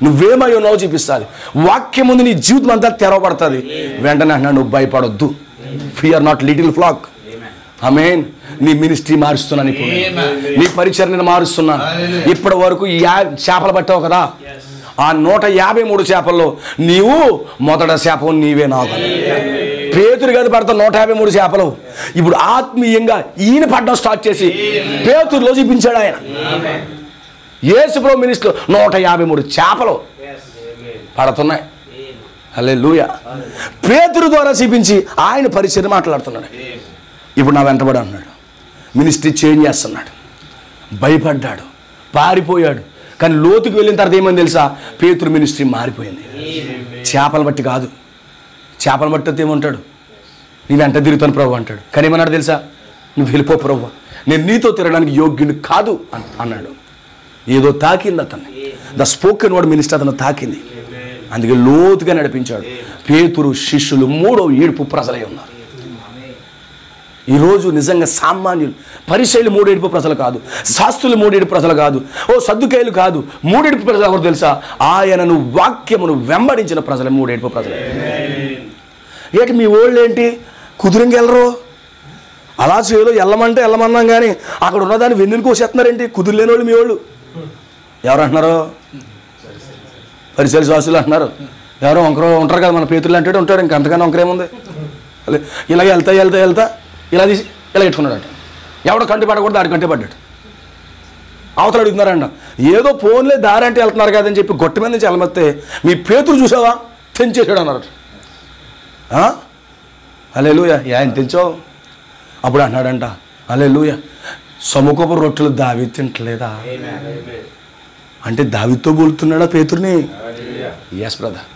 నువ్వేమై ఉన్నావో చూపిస్తుంది. వాక్యం ముందు నీ జీవితం అంతా తెరవబడుతుంది. వెంటనే అన్నాడు, నువ్వు భయపడొద్దు, ఫియర్ నాట్ లిటిల్ ఫ్లాక్. ఆమేన్. నీ మినిస్ట్రీ మారుస్తున్నాను, ఇప్పుడు నీ పరిచర్యను మారుస్తున్నాను. ఇప్పటి వరకు చేపలు పట్టావు కదా, ఆ 153 చేపల్లో నీవు మొదట చేప నీవే. నాకు పేతురు గది పడతా 153 చేపలు. ఇప్పుడు ఆత్మీయంగా ఈయన పడ్డం స్టార్ట్ చేసి పేతురులో చూపించాడు ఆయన. యేసుప్రభు మినిస్ట్రీలో 153 చేపలు పడుతున్నాయి. హల్లెలూయా. పేతురు ద్వారా చూపించి ఆయన పరిచయం మాట్లాడుతున్నాడు. ఇప్పుడు నా వెంటబడి అన్నాడు, మినిస్ట్రీ చేంజ్ చేస్తున్నాడు. భయపడ్డాడు, పారిపోయాడు. కానీ లోతుకు వెళ్ళిన తర్వాత ఏమని తెలుసా? పేతురు మినిస్ట్రీ మారిపోయింది. చేపలు బట్టి కాదు, చేపలు బట్టి ఏమంటాడు? నీ వెంట తిరుగుతాను ప్రభు అంటాడు. కానీ ఏమన్నాడు తెలుసా? నువ్వు వెళ్ళిపో ప్రభు, నేను నీతో తిరగడానికి యోగ్యుని కాదు అన్నాడు. ఏదో తాకింది అతన్ని. ద స్పోకెన్ వర్డ్ మినిస్టర్ అతను తాకింది. అందుకే లోతుగా నడిపించాడు. పేతురు శిష్యులు 3వ ఈడ్పు ప్రజలై ఉన్నారు. ఈరోజు నిజంగా సామాన్యులు, పరిసయ్యులు 3 ఏడుపు ప్రజలు కాదు, శాస్త్రులు 3 ఏడుపు ప్రజలు కాదు, సద్దుకాయలు కాదు, 3 ఏడుపు ప్రజలు ఎవరు తెలుసా? ఆయనను వాక్యమును వెంబడించిన ప్రజలు 3 ఏడుపు ప్రజలు. ఏంటి మీ వాళ్ళు ఏంటి కుదురంగా వెళ్ళరు? అలా చేయలో వెళ్ళమంటే వెళ్ళమన్నాం, కానీ అక్కడ ఉన్నదాన్ని వెన్నుని కోసేస్తున్నారేంటి? కుదురులేని వాళ్ళు మీ వాళ్ళు. ఎవరు అంటున్నారు? పరిసయ్యులు శాస్త్రులు అంటున్నారు. ఎవరో వంకరో ఉంటారు కదా, మన పేతులు అంటే ఉంటాడు. ఇంక అంతకన్నా వంకరేముంది? ఇలాగ వెళ్తా ఇలా తీసి ఇలా పెట్టుకున్నాడట. ఎవడో కంటి పడకూడదు, ఆడి కంటి పడ్డాడు. అవతల అడుగుతున్నారంట, ఏదో ఫోన్లే దారి అంటే వెళ్తున్నారు కదని చెప్పి గొట్ట మీద నుంచి వెళ్ళమస్తే మీ పేతురు చూసావా తెంచేసాడు అన్నారట. హల్లెలూయా. ఆయన తెంచావు? అప్పుడు అన్నాడంట, హల్లెలూయా, సముఖపు రొట్టెలు దావీదు తింటలేదా అంటే దావీదుతో పోలుతున్నాడా పేతుర్ని? Yes brother.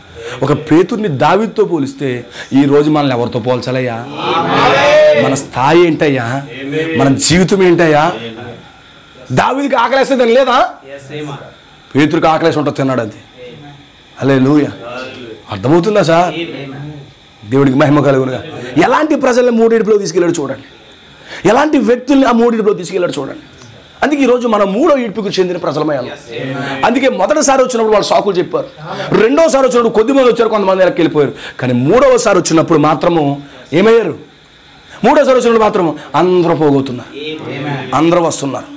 ఒక పేతుర్ని దావీదుతో పోలిస్తే ఈరోజు మనల్ని ఎవరితో పోల్చాలయ్యా? మన స్థాయి ఏంటయ్యా? మన జీవితం ఏంటయ్యా? దావీదుకి ఆకలేస్తే తినలేదా? పేతురికి ఆకలేసి ఉంటుంది, తిన్నాడు అంతే. హల్లెలూయా. అర్థమవుతుందా సార్? దేవుడికి మహిమ కలుగునుగా. ఎలాంటి ప్రజల్ని 3 ఏడుపులో తీసుకెళ్ళాడు చూడండి. ఎలాంటి వ్యక్తుల్ని ఆ 3 ఏడుపులో తీసుకెళ్ళాడు చూడండి. అందుకే ఈరోజు మన మూడో ఈడ్పుకు చెందిన ప్రజలమయ్యాం. అందుకే మొదటిసారి వచ్చినప్పుడు వాళ్ళు సాకులు చెప్పారు, రెండోసారి వచ్చినప్పుడు కొద్దిమంది వచ్చారు, కొంతమంది వెనక్కి వెళ్ళిపోయారు. కానీ మూడవసారి వచ్చినప్పుడు మాత్రము ఏమయ్యారు? మూడోసారి వచ్చినప్పుడు మాత్రము అందరూ పోగొతున్నారు, అందరూ వస్తున్నారు.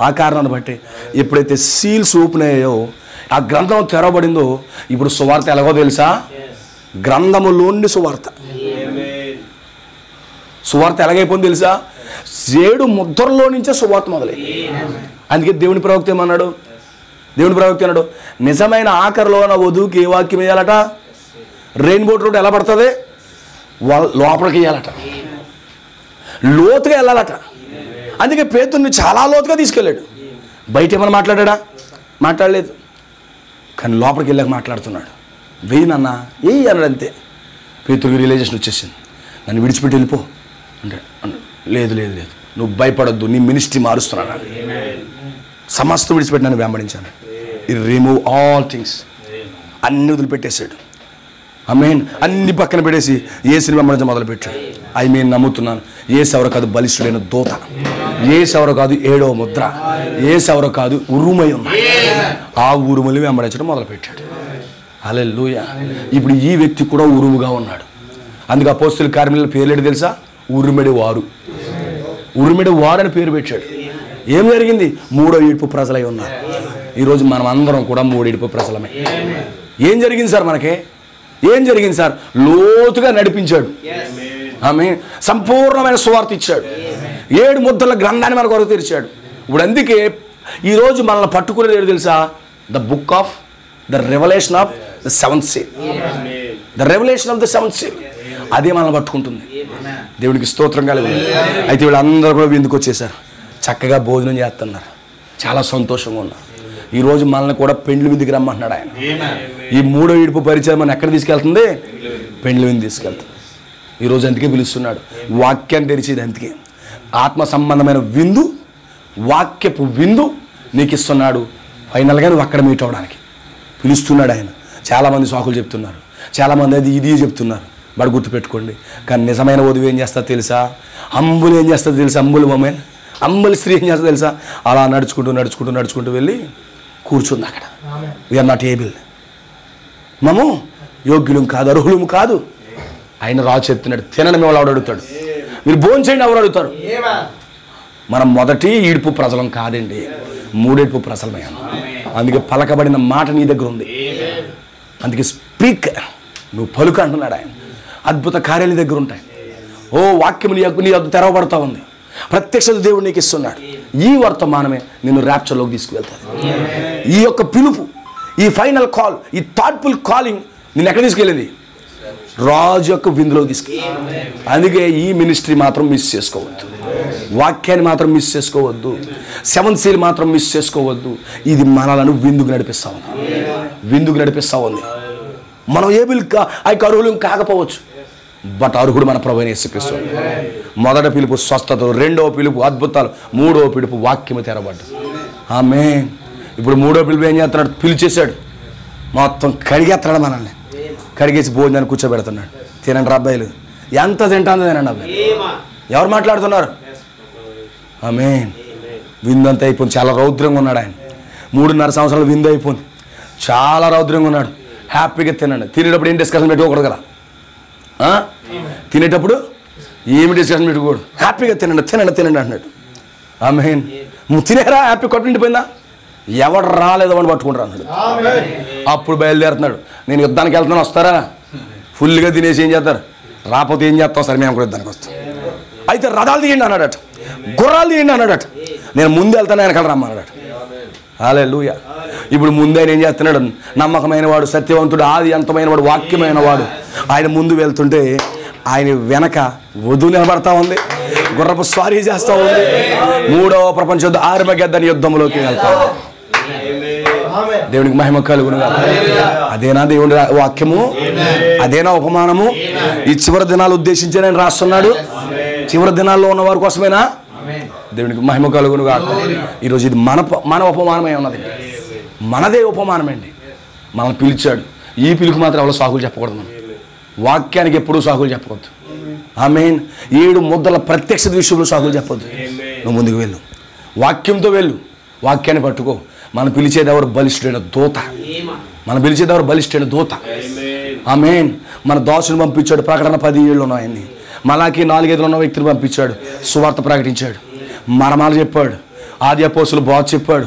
ఆ కారణాన్ని బట్టి ఎప్పుడైతే సీల్స్ ఓపెన్ అయ్యాయో, ఆ గ్రంథం తెరవబడిందో, ఇప్పుడు సువార్త ఎలాగో తెలుసా? గ్రంథములోని సువార్త. సువార్త ఎలాగైపోయింది తెలుసా? 7 ముద్రలో నుంచే సువార్త మొదలైంది. అందుకే దేవుని ప్రవక్త ఏమన్నాడు? దేవుని ప్రవక్త అన్నాడు, నిజమైన ఆఖరిలో నా వధువుకి ఏ వాక్యం వేయాలట? రెయిన్బో రోడ్ ఎలా పడుతుంది? లోపలికి వేయాలట, లోతుగా వెళ్ళాలట. అందుకే పేతురుని చాలా లోతుగా తీసుకెళ్ళాడు. బయట ఏమైనా మాట్లాడా? మాట్లాడలేదు. కానీ లోపలికి వెళ్ళాక మాట్లాడుతున్నాడు. వెయ్యినన్నా ఏ అన్నాడు, అంతే. పేతురుకి రియలైజేషన్ వచ్చేసింది, నన్ను విడిచిపెట్టి వెళ్ళిపో అంటే, లేదు లేదు లేదు, నువ్వు భయపడొద్దు, నీ మినిస్ట్రీ మారుస్తున్నాను, సమస్తం విడిచిపెట్టి నన్ను వెంబడించాను. ఇది రిమూవ్ ఆల్ థింగ్స్, అన్ని వదిలిపెట్టేశాడు. ఆమేన్. అన్ని పక్కన పెట్టేసి యేసుని వెంబడించడం మొదలుపెట్టాడు. నమ్ముతున్నాను, యేసు ఎవరో కాదు బలిష్ఠుడైన దూత, యేసు ఎవరో కాదు 7వ ముద్ర, యేసు ఎవరో కాదు ఉరుమై ఉన్న ఆ ఉరుములు వెంబడించడం మొదలుపెట్టాడు. హల్లెలూయా. ఇప్పుడు ఈ వ్యక్తి కూడా ఉరుముగా ఉన్నాడు. అందుకే అపోస్తలుల కార్యాల పేర్లేడు తెలుసా? ఉరుమెడి వారు. ఉరుమెడి వారు అని పేరు పెట్టాడు. ఏం జరిగింది? 3వ ఈడ్పు ప్రజలై ఉన్నారు. ఈరోజు మనం అందరం కూడా 3 ఈడ్పు ప్రజలమే. ఏం జరిగింది సార్? మనకే ఏం జరిగింది సార్? లోతుగా నడిపించాడు. ఆమె సంపూర్ణమైన సువార్త ఇచ్చాడు. 7 ముద్రల గ్రంథాన్ని మన కొరకు తెరిచాడు. ఇప్పుడు అందుకే ఈరోజు మనల్ని పట్టుకునేది ఏడు తెలుసా? The book of the revolution of the 7th seal. The revolution of the 7th seal అదే మనల్ని పట్టుకుంటుంది. దేవునికి స్తోత్రం కలుగును. అయితే వీళ్ళందరూ కూడా విందుకు వచ్చేసారు, చక్కగా భోజనం చేస్తున్నారు, చాలా సంతోషంగా ఉన్నారు. ఈరోజు మనల్ని కూడా పెండ్లి విందుకు రమ్మంటున్నాడు ఆయన. ఈ 3వ ఈడ్పు పరిచయం మనం ఎక్కడ తీసుకెళ్తుంది? పెండ్లి విందు తీసుకెళ్తుంది. ఈరోజు అందుకే పిలుస్తున్నాడు, వాక్యాన్ని తెరిచేది. అందుకే ఆత్మ సంబంధమైన విందు, వాక్యపు విందు నీకు ఇస్తున్నాడు. ఫైనల్గా నువ్వు అక్కడ మీట్ అవ్వడానికి పిలుస్తున్నాడు ఆయన. చాలామంది సాకులు చెప్తున్నారు, చాలామంది అది ఇది చెప్తున్నారు. వాడు గుర్తుపెట్టుకోండి. కానీ నిజమైన వధువు ఏం చేస్తా తెలుసా? అంబులు ఏం చేస్తుంది తెలుసా? అంబులు ఉమెన్, అంబులు స్త్రీ ఏం చేస్తా తెలుసా? అలా నడుచుకుంటూ నడుచుకుంటూ నడుచుకుంటూ వెళ్ళి కూర్చుంది అక్కడ. వీఆర్ నాట్ ఏబుల్, మనము యోగ్యులం కాదు, అర్హులం కాదు. ఆయన రాజు చెప్తున్నాడు, తినని మేము ఎవడు అడుగుతాడు, మీరు భోజనం చేయండి ఎవరు అడుగుతారు. మనం మొదటి ఈడ్పు ప్రజలం కాదండి, 3 ఈడ్పు ప్రజలమయ్యాం. అందుకే పలకబడిన మాట నీ దగ్గర ఉంది. అందుకే స్పీక్, నువ్వు పలుకు అంటున్నాడు ఆయన. అద్భుత కార్యాలు నీ దగ్గర ఉంటాయి. ఓ వాక్యం నీ వద్ద తెరవబడతా ఉంది. ప్రత్యక్షత దేవుడు నీకు ఇస్తున్నాడు. ఈ వర్తమానమే నిన్ను ర్యాప్చర్లోకి తీసుకువెళ్తాడు. ఈ యొక్క పిలుపు, ఈ ఫైనల్ కాల్, ఈ థాట్ఫుల్ కాలింగ్ నిన్ను ఎక్కడ తీసుకెళ్ళింది? రాజు యొక్క విందులోకి తీసుకెళ్ళి. అందుకే ఈ మినిస్ట్రీ మాత్రం మిస్ చేసుకోవద్దు, వాక్యాన్ని మాత్రం మిస్ చేసుకోవద్దు, 7th seal మాత్రం మిస్ చేసుకోవద్దు. ఇది మనలను విందుకు నడిపిస్తా ఉంది, విందుకు నడిపిస్తా ఉంది. మనం ఏబుల్ అర్హులు కాకపోవచ్చు, బట్ అర్హుడు మన ప్రభువైన యేసుక్రీస్తు. మొదటి పిలుపు స్వస్థతలు, 2వ పిలుపు అద్భుతాలు, 3వ పిలుపు వాక్యము తెరబడ్డది. ఆమేన్. ఇప్పుడు 3వ పిలుపు ఏం చేస్తున్నాడు? పిలిచేశాడు, మొత్తం కడిగేస్తున్నాడు మనల్ని. కడిగేసి భోజనాన్ని కూర్చోబెడుతున్నాడు. తినండి అబ్బాయిలు, ఎంత తింటాందో తినండి అబ్బాయి. ఎవరు మాట్లాడుతున్నారు? ఆమేన్. విందు అంతా అయిపోయింది. చాలా రౌద్రంగా ఉన్నాడు ఆయన. 3.5 సంవత్సరాలు విందు అయిపోయింది, చాలా రౌద్రంగా ఉన్నాడు. హ్యాపీగా తినండి. తినేటప్పుడు ఏం డిస్కషన్ పెట్టుకోకూడదు కదా. తినేటప్పుడు ఏమి డిస్కషన్ పెట్టుకోకూడదు, హ్యాపీగా తినండి తినండి తినండి అంటున్నాడు. ఆమేన్. తినేరా? హ్యాపీ కొట్టు నిండిపోయిందా? ఎవడు రాలేదో అని పట్టుకుంటారు అన్నాడు. అప్పుడు బయలుదేరుతున్నాడు, నేను యుద్ధానికి వెళ్తున్నాను, వస్తారా? ఫుల్గా తినేసి ఏం చేస్తారు? రాకపోతే ఏం చేస్తాం? సరే మేము కూడా యుద్ధానికి వస్తాం. అయితే రథాలు తీయండి అన్నాడట, గుర్రాలు తీయండి అన్నాడట. నేను ముందు వెళ్తాను, ఆయన కలరా అన్నాడట. హల్లెలూయా. ఇప్పుడు ముందు ఆయన ఏం చేస్తున్నాడు? నమ్మకమైన వాడు, సత్యవంతుడు, ఆది అంతమైన వాడు, వాక్యమైన వాడు. ఆయన ముందు వెళ్తుంటే ఆయన వెనక వధువు నిలబడతా ఉంది, గుర్రపు స్వారీ చేస్తూ ఉంది. 3వ ప్రపంచ యుద్ధం, ఆర్మగెద్దెను యుద్ధంలోకి వెళ్తా ఉంది. దేవునికి మహిమ కలుగును. అదేనా దేవుడి వాక్యము? అదేనా ఉపమానము? ఈ చివరి దినాలు ఉద్దేశించి ఆయన రాస్తున్నాడు. చివరి దినాల్లో ఉన్న వారి కోసమేనా? దేవునికి మహిమ కలుగును గాక. ఈరోజు ఇది మన ఉపమానమే ఉన్నది, మనదే ఉపమానమండి. మనల్ని పిలిచాడు. ఈ పిలుపు మాత్రం ఎవరో సాకులు చెప్పకూడదు. మనం వాక్యానికి ఎప్పుడూ సాకులు చెప్పవద్దు. ఆమేన్. 7 ముద్రల ప్రత్యక్షత విషయంలో సాకులు చెప్పొద్దు. నువ్వు ముందుకు వెళ్ళు. వాక్యంతో వెళ్ళు, వాక్యాన్ని పట్టుకో. మనం పిలిచేది ఎవరు? బలిష్ఠుడైన దూత. మనం పిలిచేది ఎవరు? బలిష్ఠుడైన దూత. ఆమేన్. మన దాసుని పంపించాడు, ప్రకటన 10:7 ఉన్నాయని. మలాకి 4:5 ఉన్న వ్యక్తిని పంపించాడు, సువార్త ప్రకటించాడు, మరమాలు చెప్పాడు, ఆది అపోస్తులు బోధ చెప్పాడు,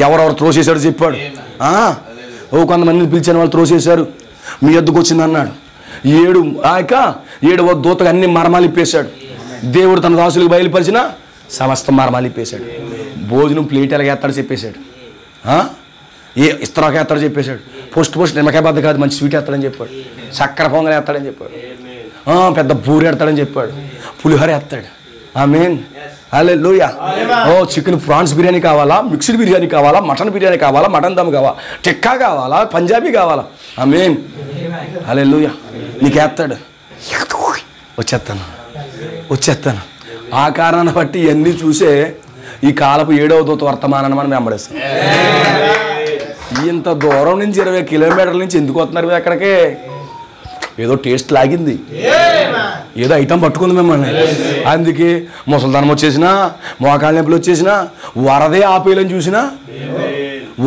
ఎవరెవరు త్రోసేశాడు చెప్పాడు. కొంతమందిని పిలిచిన వాళ్ళు త్రోసేశారు, మీ ఎద్దుకు వచ్చింది అన్నాడు. 7వ దూతగా అన్ని మరమాలు ఇప్పేశాడు. దేవుడు తన దాసులకు బయలుపరిచిన సమస్త మరమాలు ఇప్పేశాడు. భోజనం ప్లేట్ ఎలాగేస్తాడు చెప్పేశాడు, ఇస్తరాక వేస్తాడు చెప్పేశాడు, పోస్ట్ నిమ్మకాయ బద్ద కాదు మంచి స్వీట్ వేస్తాడని చెప్పాడు, చక్కెర పొంగల్ వేస్తాడని చెప్పాడు, పెద్ద బూరి వేస్తాడని చెప్పాడు, పులిహోర వేస్తాడు. ఆమేన్. హల్లెలూయా. చికెన్ ప్రాన్స్ బిర్యానీ కావాలా, మిక్స్డ్ బిర్యానీ కావాలా, మటన్ బిర్యానీ కావాలా, మటన్ దమ్ కావాలా, టిక్కా కావాలా, పంజాబీ కావాలా. ఆమేన్. హల్లెలూయా. నీకు వేస్తాడు. వచ్చేస్తాను. ఆ కారణాన్ని బట్టి ఇవన్నీ చూసే ఈ కాలపు 7వ దూత వర్తమానాన్ని మనం వెంబడిస్తాం. ఇంత దూరం నుంచి 20 కిలోమీటర్ల నుంచి ఎందుకు వస్తున్నారు అక్కడికే? ఏదో టేస్ట్ లాగింది, ఏదో ఐటమ్ పట్టుకుంది మిమ్మల్ని. అందుకే ముసలితనం వచ్చేసినా, మోకాళ్ళ నొప్పులు వచ్చేసినా, వరదే ఆపేయాలని చూసినా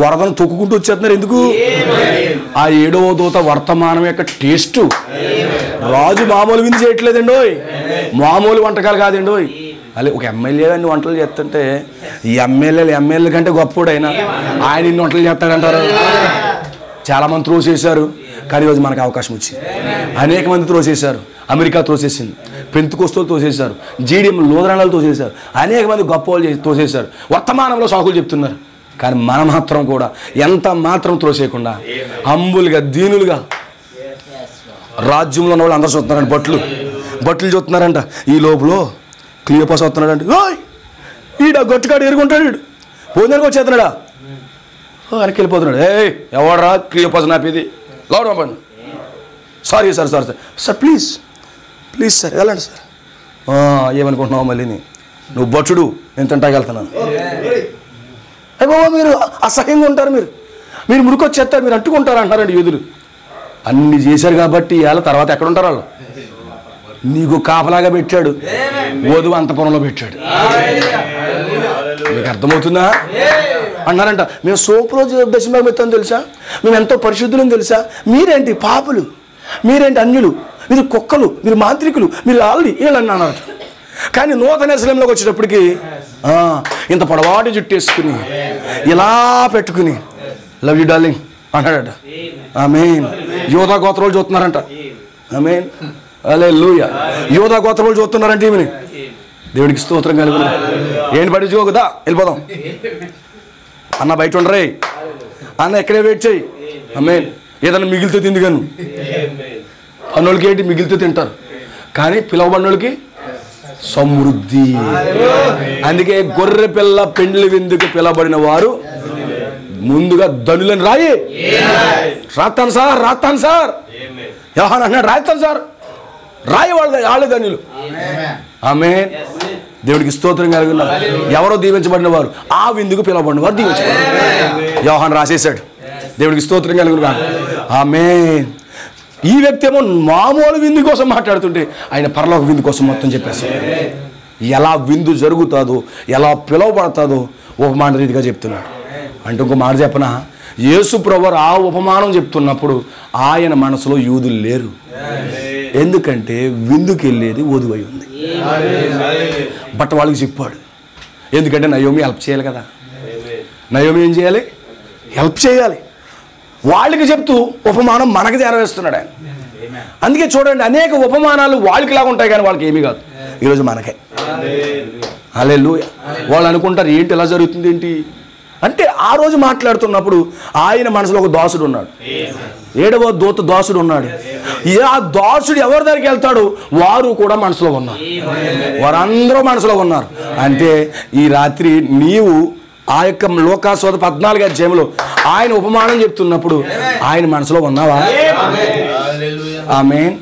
వరదను తొక్కుకుంటూ వచ్చేస్తున్నారు. ఎందుకు? ఆ 7వ దూత వర్తమానం యొక్క టేస్ట్. రాజు మామూలు విందు చేయట్లేదండి, మామూలు వంటకాలు కాదండి. అలా ఒక ఎమ్మెల్యే అన్ని వంటలు చేస్తుంటే ఈ ఎమ్మెల్యే కంటే గొప్పోడైనా ఆయన ఇన్ని వంటలు చేస్తాడంటారు. చాలామంది త్రోసేశారు, కానీ ఈరోజు మనకు అవకాశం వచ్చింది. అనేక మంది త్రోసేశారు, అమెరికా త్రోసేసింది, పెంతుకోస్తులు తోసేశారు, జీడిఎం లూథరన్లు తోసేశారు, అనేక మంది గొప్ప వాళ్ళు తోసేశారు. వర్తమానంలో సాకులు చెప్తున్నారు. కానీ మనం మాత్రం కూడా ఎంత మాత్రం త్రోసేయకుండా హంబుల్గా, దీనులుగా, రాజ్యంలో ఉన్న వాళ్ళు అందరూ చూస్తున్నారంట, బట్టలు చూస్తున్నారంట. ఈ లోపల క్లియోపాస్ వస్తున్నాడంటే, ఈడ గొట్టుకాడు ఎరుగుంటాడు, వీడు భోజనానికి వచ్చేస్తున్నాడా, వెనక్కి వెళ్ళిపోతున్నాడు. ఎవడరా క్లియోపాస్ నాపేది? లోడ్ పంపండి. సారీ సార్ ప్లీజ్ సార్ వెళ్ళండి సార్. ఏమనుకుంటున్నావు మళ్ళీ? నువ్వు బొచ్చుడు, నేను తింటాకి వెళ్తున్నాను. బాబా మీరు అసహ్యంగా ఉంటారు, మీరు మురికొచ్చేస్తారు, మీరు అంటుకుంటారు అంటారండి యూదులు. అన్ని చేశారు కాబట్టి ఇవాళ తర్వాత ఎక్కడ ఉంటారు వాళ్ళు? నీకు కాపలాగా పెట్టాడు, వధువు అంతపురంలో పెట్టాడు. మీకు అర్థమవుతుందా? అన్నారంట, మేము సోపులో దశమభాగం ఎత్తామని తెలుసా, మేము ఎంతో పరిశుద్ధులని తెలుసా, మీరేంటి పాపులు, మీరేంటి అన్యులు, మీరు కుక్కలు, మీరు మాంత్రికులు, మీరు ఆల్రెడీ వీళ్ళని అన్నారట. కానీ నూతన ఇస్లాంలోకి వచ్చేటప్పటికి ఇంత పొడవాటి జుట్టు వేసుకుని ఇలా పెట్టుకుని లవ్ యూ డార్లింగ్ అన్నాడట. ఆమేన్. యోధా గోత్రాలు చూస్తున్నారంట. ఆమేన్. హల్లెలూయా. యోధా గోత్రాలు చూస్తున్నారంట ఈమెని. దేవుడికి స్తోత్రం కలుగును. ఏంటి పడి చూకుదా వెళ్ళిపోదాం అన్న, బయట ఉండరే అన్న, ఎక్కడే వెయిట్ చేయి. ఆమేన్. ఏదన్నా మిగిలితే తింది కానీ అన్నోళ్ళకి ఏంటి మిగిలితే తింటారు, కానీ పిలవబడినోళ్ళకి సమృద్ధి. అందుకే గొర్రె పిల్ల పెండ్లి విందుకు పిలవబడిన వారు ముందుగా ధనులను రాస్తాను సార్ యోహాను అన్నాడు, రాస్తాను సార్, రాయి వాళ్ళ ధనులు. ఆమేన్. దేవుడికి స్తోత్రం కలుగున. ఎవరో దీవించబడిన వారు, ఆ విందుకు పిలవబడిన వారు దీవించబడిన యోహాను రాసేశాడు. దేవుడికి స్తోత్రం కలుగును. ఆమేన్. ఈ వ్యక్తి ఏమో మామూలు విందు కోసం మాట్లాడుతుంటే ఆయన పరలోక విందు కోసం మొత్తం చెప్పేస్తాడు. ఎలా విందు జరుగుతుందో, ఎలా పిలువబడుతుందో ఉపమాన రీతిగా చెప్తున్నాడు. అంటే ఇంకో మాట చెప్పనా, యేసు ప్రభువు ఆ ఉపమానం చెప్తున్నప్పుడు ఆయన మనసులో యూదులు లేరు. ఎందుకంటే విందుకి వెళ్ళేది వధువై ఉంది. బట్ వాళ్ళకి చెప్పాడు, ఎందుకంటే నయోమి హెల్ప్ చేయాలి కదా. నయోమి ఏం చేయాలి? హెల్ప్ చేయాలి. వాళ్ళకి చెప్తూ ఉపమానం మనకి చేరవేస్తున్నాడు ఆయన. అందుకే చూడండి, అనేక ఉపమానాలు వాళ్ళకి లాగా ఉంటాయి కానీ వాళ్ళకి ఏమీ కాదు. ఈరోజు మనకే. హల్లెలూయా. వాళ్ళు అనుకుంటారు ఏంటి ఎలా జరుగుతుంది ఏంటి అంటే, ఆ రోజు మాట్లాడుతున్నప్పుడు ఆయన మనసులో ఒక దాసుడు ఉన్నాడు, 7వ దూత దాసుడు ఉన్నాడు. ఆ దాసుడు ఎవరి దగ్గరికి వెళ్తాడు, వారు కూడా మనసులో ఉన్నారు, వారందరూ మనసులో ఉన్నారు. అంటే ఈ రాత్రి నీవు ఆ యొక్క లోకాస్వాద 14వ అధ్యాయంలో ఆయన ఉపమానం చెప్తున్నప్పుడు ఆయన మనసులో ఉన్నావా? ఆమేన్.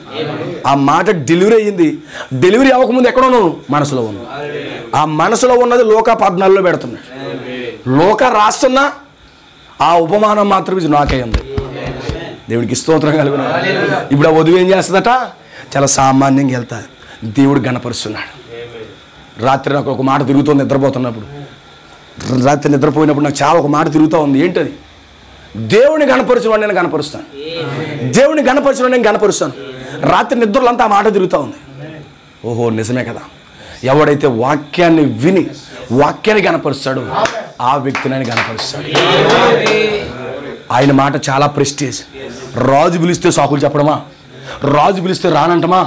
ఆ మాట డెలివరీ అయ్యింది. డెలివరీ అవ్వకముందు ఎక్కడ ఉన్నావు? మనసులో ఉన్నావు. ఆ మనసులో ఉన్నది లోకా 14లో పెడుతున్నాడు. లోక రాస్తున్నా ఆ ఉపమానం మాత్రం ఇది నాకే ఉంది. దేవుడికి స్తోత్రం కలుగును. ఇప్పుడు ఆ వధువు ఏం చేస్తుందట? చాలా సామాన్యంగా వెళ్తాది, దేవుడు గణపరుస్తున్నాడు. రాత్రి నాకు ఒక మాట తిరుగుతుంది నిద్రపోతున్నప్పుడు, రాత్రి నిద్రపోయినప్పుడు నాకు చాలా ఒక మాట తిరుగుతూ ఉంది. ఏంటది? దేవుని గణపరిచిన వాడిని నేను గణపరుస్తాను, దేవుని గణపరిచిన వాడిని నేను గణపరుస్తాను. రాత్రి నిద్రలో అంతా ఆ మాట తిరుగుతూ ఉంది. ఓహో నిజమే కదా, ఎవడైతే వాక్యాన్ని విని వాక్యాన్ని గణపరుస్తాడో ఆ వ్యక్తిని ఆయన గణపరుస్తాడు. ఆయన మాట చాలా ప్రెస్టేజ్. రాజు పిలిస్తే సాకులు చెప్పడమా, రాజు పిలిస్తే రానంటమా?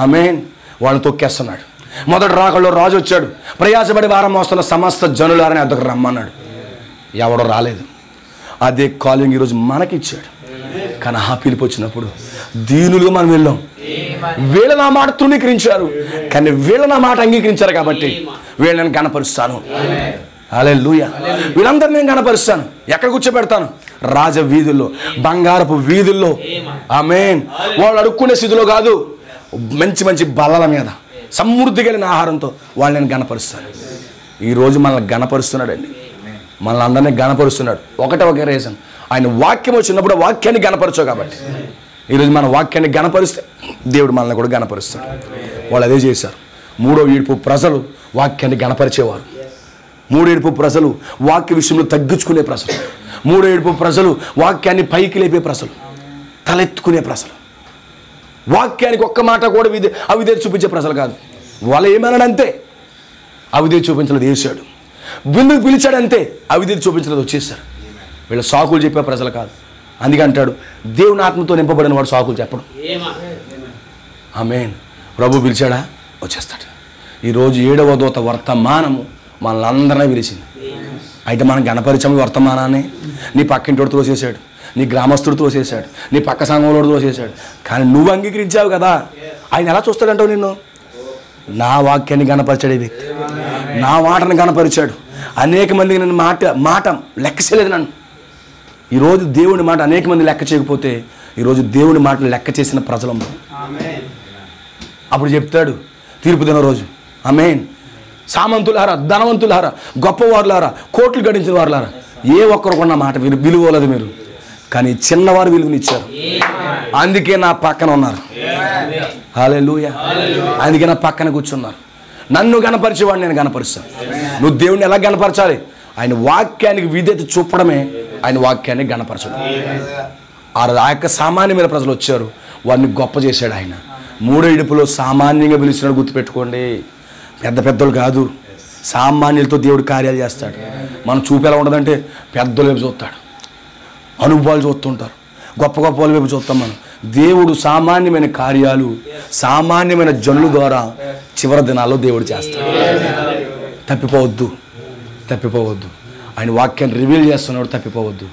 ఆమేన్. వాళ్ళని తొక్కేస్తున్నాడు. మొదటి రాకల్లో రాజు వచ్చాడు, ప్రయాసపడి భారం మోస్తున్న సమస్త జనులారని అద్దకు రమ్మన్నాడు. ఎవడో రాలేదు. అదే కాలింగ్ ఈరోజు మనకిచ్చాడు. కానీ ఆ పిలుపు వచ్చినప్పుడు దీనులుగా మనం వెళ్ళాం. వీళ్ళ నా మాట తృణీకరించారు, కానీ వీళ్ళ నా మాట అంగీకరించారు కాబట్టి వీళ్ళని గణపరుస్తాను. హల్లెలూయా. వీళ్ళందరినీ నేను గణపరుస్తాను. ఎక్కడ కూర్చోబెడతాను? రాజ వీధుల్లో, బంగారపు వీధుల్లో. ఆమేన్. వాళ్ళు అడుక్కునే స్థితిలో కాదు, మంచి మంచి బల్లల మీద సమృద్ధి కలిగిన ఆహారంతో వాళ్ళు నేను గణపరుస్తాను. ఈరోజు మనల్ని గణపరుస్తున్నాడండి, మనల్ని అందరినీ గణపరుస్తున్నాడు. ఒక రీజన్, ఆయన వాక్యం వచ్చినప్పుడు వాక్యాన్ని గణపరచవు కాబట్టి. ఈరోజు మన వాక్యాన్ని గణపరిస్తే దేవుడు మనల్ని కూడా గణపరుస్తాడు. వాళ్ళు అదే చేశారు. 3వ ఈడుపు ప్రజలు వాక్యాన్ని గణపరిచేవారు. 3వ ఈడుపు ప్రజలు వాక్య విషయంలో తగ్గించుకునే ప్రజలు. 3వ ఈడుపు ప్రజలు వాక్యాన్ని పైకి లేపే ప్రజలు, తలెత్తుకునే ప్రజలు. వాక్యానికి ఒక్క మాట కూడా అవిధేయత చూపించే ప్రజలు కాదు. వాళ్ళు ఏమన్నాడు అంతే, అవిధేయత చూపించలేదు వేసాడు. బిందుకు పిలిచాడంతే, అవిధేయత చూపించలేదు వచ్చేసారు. వీళ్ళ సాకులు చెప్పే ప్రజలు కాదు. అందుకే అంటాడు, దేవుని ఆత్మతో నింపబడిన వాడు సాకులు చెప్పడు. ఆమేన్. ప్రభు పిలిచాడా వచ్చేస్తాడు. ఈరోజు 7వ దూత వర్తమానము మనల్ని అందరినీ పిలిచింది. అయితే మనం గణపరిచయం వర్తమానాన్ని. నీ పక్కింటోడితో చేశాడు, నీ గ్రామస్తుడితో చేశాడు, నీ పక్క సంఘంలోడితో చేశాడు. కానీ నువ్వు అంగీకరించావు కదా, ఆయన ఎలా చూస్తాడంటావు నిన్ను? నా వాక్యాన్ని గణపరిచాడు ఈ వ్యక్తి, నా మాటను గణపరిచాడు. అనేక మందికి నేను మాట లెక్క చేయలేదు నన్ను. ఈరోజు దేవుని మాట అనేక మంది లెక్క చేయకపోతే ఈరోజు దేవుని మాటలు లెక్క చేసిన ప్రజలం. అప్పుడు చెప్తాడు తీర్పు దిన రోజు, ఆమేన్. సామంతులారా, ధనవంతులారా, గొప్పవారులారా, కోట్లు గడించిన వారులారా, ఏ ఒక్కరు కొన్న మాట విలువలేదు మీరు, కానీ చిన్నవారు విలువనిచ్చారు. అందుకే నా పక్కన ఉన్నారు. హల్లెలూయా. అందుకే నా పక్కన కూర్చున్నారు. నన్ను గణపరిచేవాడిని నేను గణపరుస్తాను. నువ్వు దేవుడిని ఎలా గణపరచాలి? ఆయన వాక్యానికి విధేయత చూపడమే ఆయన వాక్యాన్ని గణపరచడం. ఆ యొక్క సామాన్యమైన ప్రజలు వచ్చారు, వారిని గొప్ప చేశాడు ఆయన. 3వ ఈడుపులో సామాన్యంగా పిలిచినాడు. గుర్తుపెట్టుకోండి, పెద్ద పెద్దలు కాదు, సామాన్యులతో దేవుడు కార్యాలు చేస్తాడు. మనం చూపు ఎలా ఉండదంటే పెద్దల వైపు చూస్తాడు, అనుభవాలు చూస్తుంటారు, గొప్ప గొప్ప వాళ్ళ వైపు చూస్తాం. మనం దేవుడు సామాన్యమైన కార్యాలు సామాన్యమైన జనుల ద్వారా చివరి దినాల్లో దేవుడు చేస్తాడు. తప్పిపోవద్దు, తప్పిపోవద్దు. ఆయన వాక్యాన్ని రివీల్ చేస్తున్నాడు, తప్పిపోవద్దు.